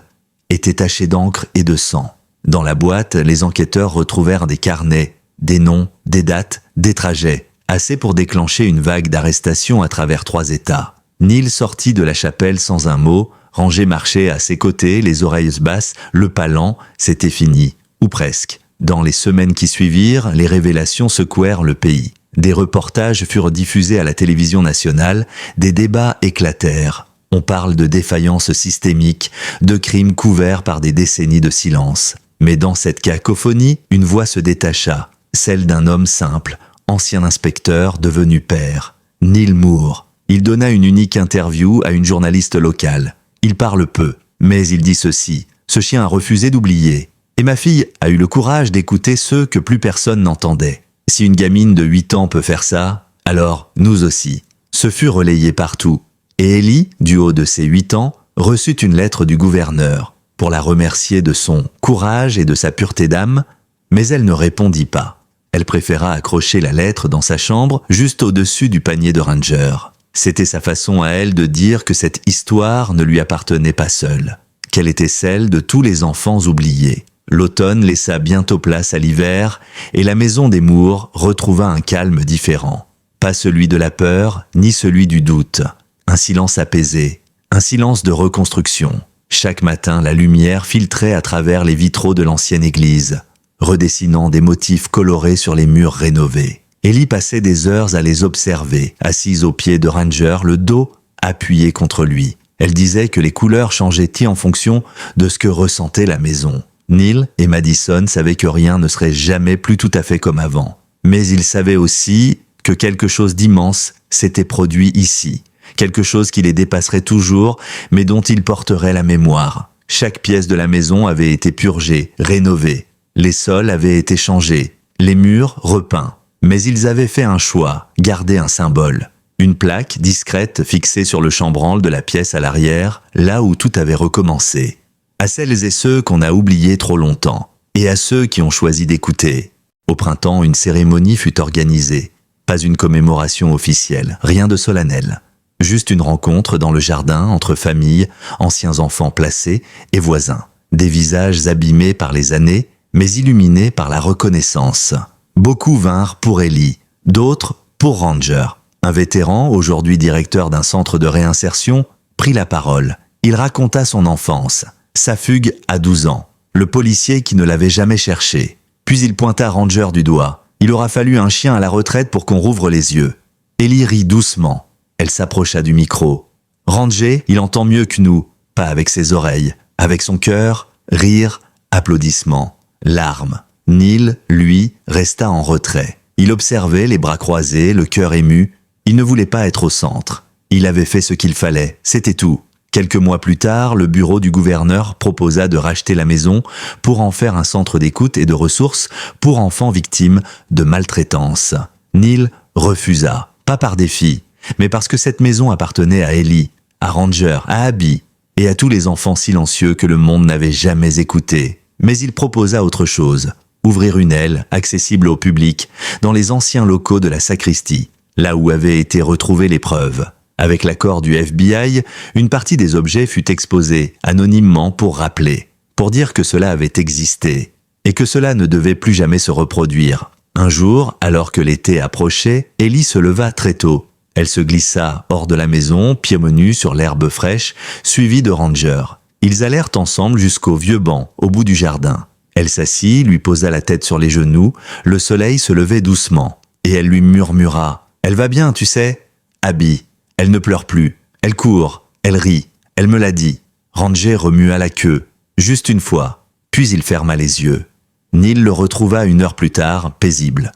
était taché d'encre et de sang. Dans la boîte, les enquêteurs retrouvèrent des carnets, des noms, des dates, des trajets. Assez pour déclencher une vague d'arrestations à travers 3 États. Neil sortit de la chapelle sans un mot, Ranger marchait à ses côtés, les oreilles basses, le pas lent, c'était fini. Ou presque. Dans les semaines qui suivirent, les révélations secouèrent le pays. Des reportages furent diffusés à la télévision nationale, des débats éclatèrent. On parle de défaillance systémique, de crimes couverts par des décennies de silence. Mais dans cette cacophonie, une voix se détacha, celle d'un homme simple, ancien inspecteur devenu père, Neil Moore. Il donna une unique interview à une journaliste locale. Il parle peu, mais il dit ceci. Ce chien a refusé d'oublier. Et ma fille a eu le courage d'écouter ceux que plus personne n'entendait. Si une gamine de 8 ans peut faire ça, alors nous aussi. Ce fut relayé partout. Et Ellie, du haut de ses 8 ans, reçut une lettre du gouverneur pour la remercier de son courage et de sa pureté d'âme, mais elle ne répondit pas. Elle préféra accrocher la lettre dans sa chambre, juste au-dessus du panier de Ranger. C'était sa façon à elle de dire que cette histoire ne lui appartenait pas seule, qu'elle était celle de tous les enfants oubliés. L'automne laissa bientôt place à l'hiver, et la maison des Moore retrouva un calme différent. Pas celui de la peur, ni celui du doute. Un silence apaisé, un silence de reconstruction. Chaque matin, la lumière filtrait à travers les vitraux de l'ancienne église, redessinant des motifs colorés sur les murs rénovés. Ellie passait des heures à les observer, assise au pied de Ranger, le dos appuyé contre lui. Elle disait que les couleurs changeaient en fonction de ce que ressentait la maison. Neil et Madison savaient que rien ne serait jamais plus tout à fait comme avant. Mais ils savaient aussi que quelque chose d'immense s'était produit ici. Quelque chose qui les dépasserait toujours, mais dont ils porteraient la mémoire. Chaque pièce de la maison avait été purgée, rénovée. Les sols avaient été changés, les murs repeints. Mais ils avaient fait un choix, garder un symbole. Une plaque discrète fixée sur le chambranle de la pièce à l'arrière, là où tout avait recommencé. À celles et ceux qu'on a oubliés trop longtemps, et à ceux qui ont choisi d'écouter. Au printemps, une cérémonie fut organisée. Pas une commémoration officielle, rien de solennel. Juste une rencontre dans le jardin entre familles, anciens enfants placés et voisins. Des visages abîmés par les années, mais illuminés par la reconnaissance. Beaucoup vinrent pour Ellie, d'autres pour Ranger. Un vétéran, aujourd'hui directeur d'un centre de réinsertion, prit la parole. Il raconta son enfance, sa fugue à 12 ans, le policier qui ne l'avait jamais cherché. Puis il pointa Ranger du doigt. Il aura fallu un chien à la retraite pour qu'on rouvre les yeux. Ellie rit doucement. Elle s'approcha du micro. Ranger, il entend mieux que nous, pas avec ses oreilles, avec son cœur, rire, applaudissements, larmes. Neil, lui, resta en retrait. Il observait les bras croisés, le cœur ému. Il ne voulait pas être au centre. Il avait fait ce qu'il fallait, c'était tout. Quelques mois plus tard, le bureau du gouverneur proposa de racheter la maison pour en faire un centre d'écoute et de ressources pour enfants victimes de maltraitance. Neil refusa, pas par défi, mais parce que cette maison appartenait à Ellie, à Ranger, à Abby et à tous les enfants silencieux que le monde n'avait jamais écoutés. Mais il proposa autre chose. Ouvrir une aile, accessible au public, dans les anciens locaux de la sacristie, là où avaient été retrouvées les preuves. Avec l'accord du FBI, une partie des objets fut exposée, anonymement pour rappeler, pour dire que cela avait existé, et que cela ne devait plus jamais se reproduire. Un jour, alors que l'été approchait, Ellie se leva très tôt. Elle se glissa hors de la maison, pieds nus sur l'herbe fraîche, suivie de Ranger. Ils allèrent ensemble jusqu'au vieux banc, au bout du jardin. Elle s'assit, lui posa la tête sur les genoux, le soleil se levait doucement, et elle lui murmura « Elle va bien, tu sais ?» Abby. Elle ne pleure plus. Elle court. Elle rit. Elle me l'a dit. Ranger remua la queue. Juste une fois. Puis il ferma les yeux. Neil le retrouva 1 heure plus tard, paisible.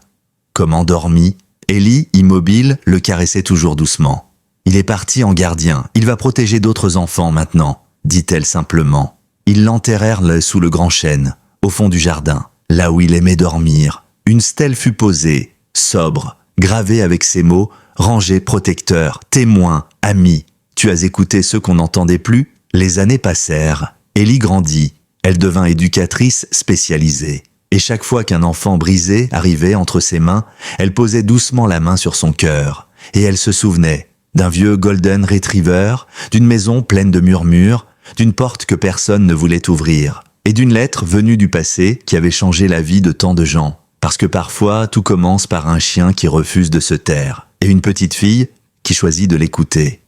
Comme endormi, Ellie, immobile, le caressait toujours doucement. Il est parti en gardien. Il va protéger d'autres enfants maintenant, dit-elle simplement. Ils l'enterrèrent sous le grand chêne, au fond du jardin, là où il aimait dormir. Une stèle fut posée, sobre, gravée avec ces mots « Rangé, protecteur, témoin, ami ». Tu as écouté ceux qu'on n'entendait plus? Les années passèrent. Ellie grandit. Elle devint éducatrice spécialisée. Et chaque fois qu'un enfant brisé arrivait entre ses mains, elle posait doucement la main sur son cœur. Et elle se souvenait d'un vieux Golden Retriever, d'une maison pleine de murmures, d'une porte que personne ne voulait ouvrir, et d'une lettre venue du passé qui avait changé la vie de tant de gens. Parce que parfois, tout commence par un chien qui refuse de se taire, et une petite fille qui choisit de l'écouter.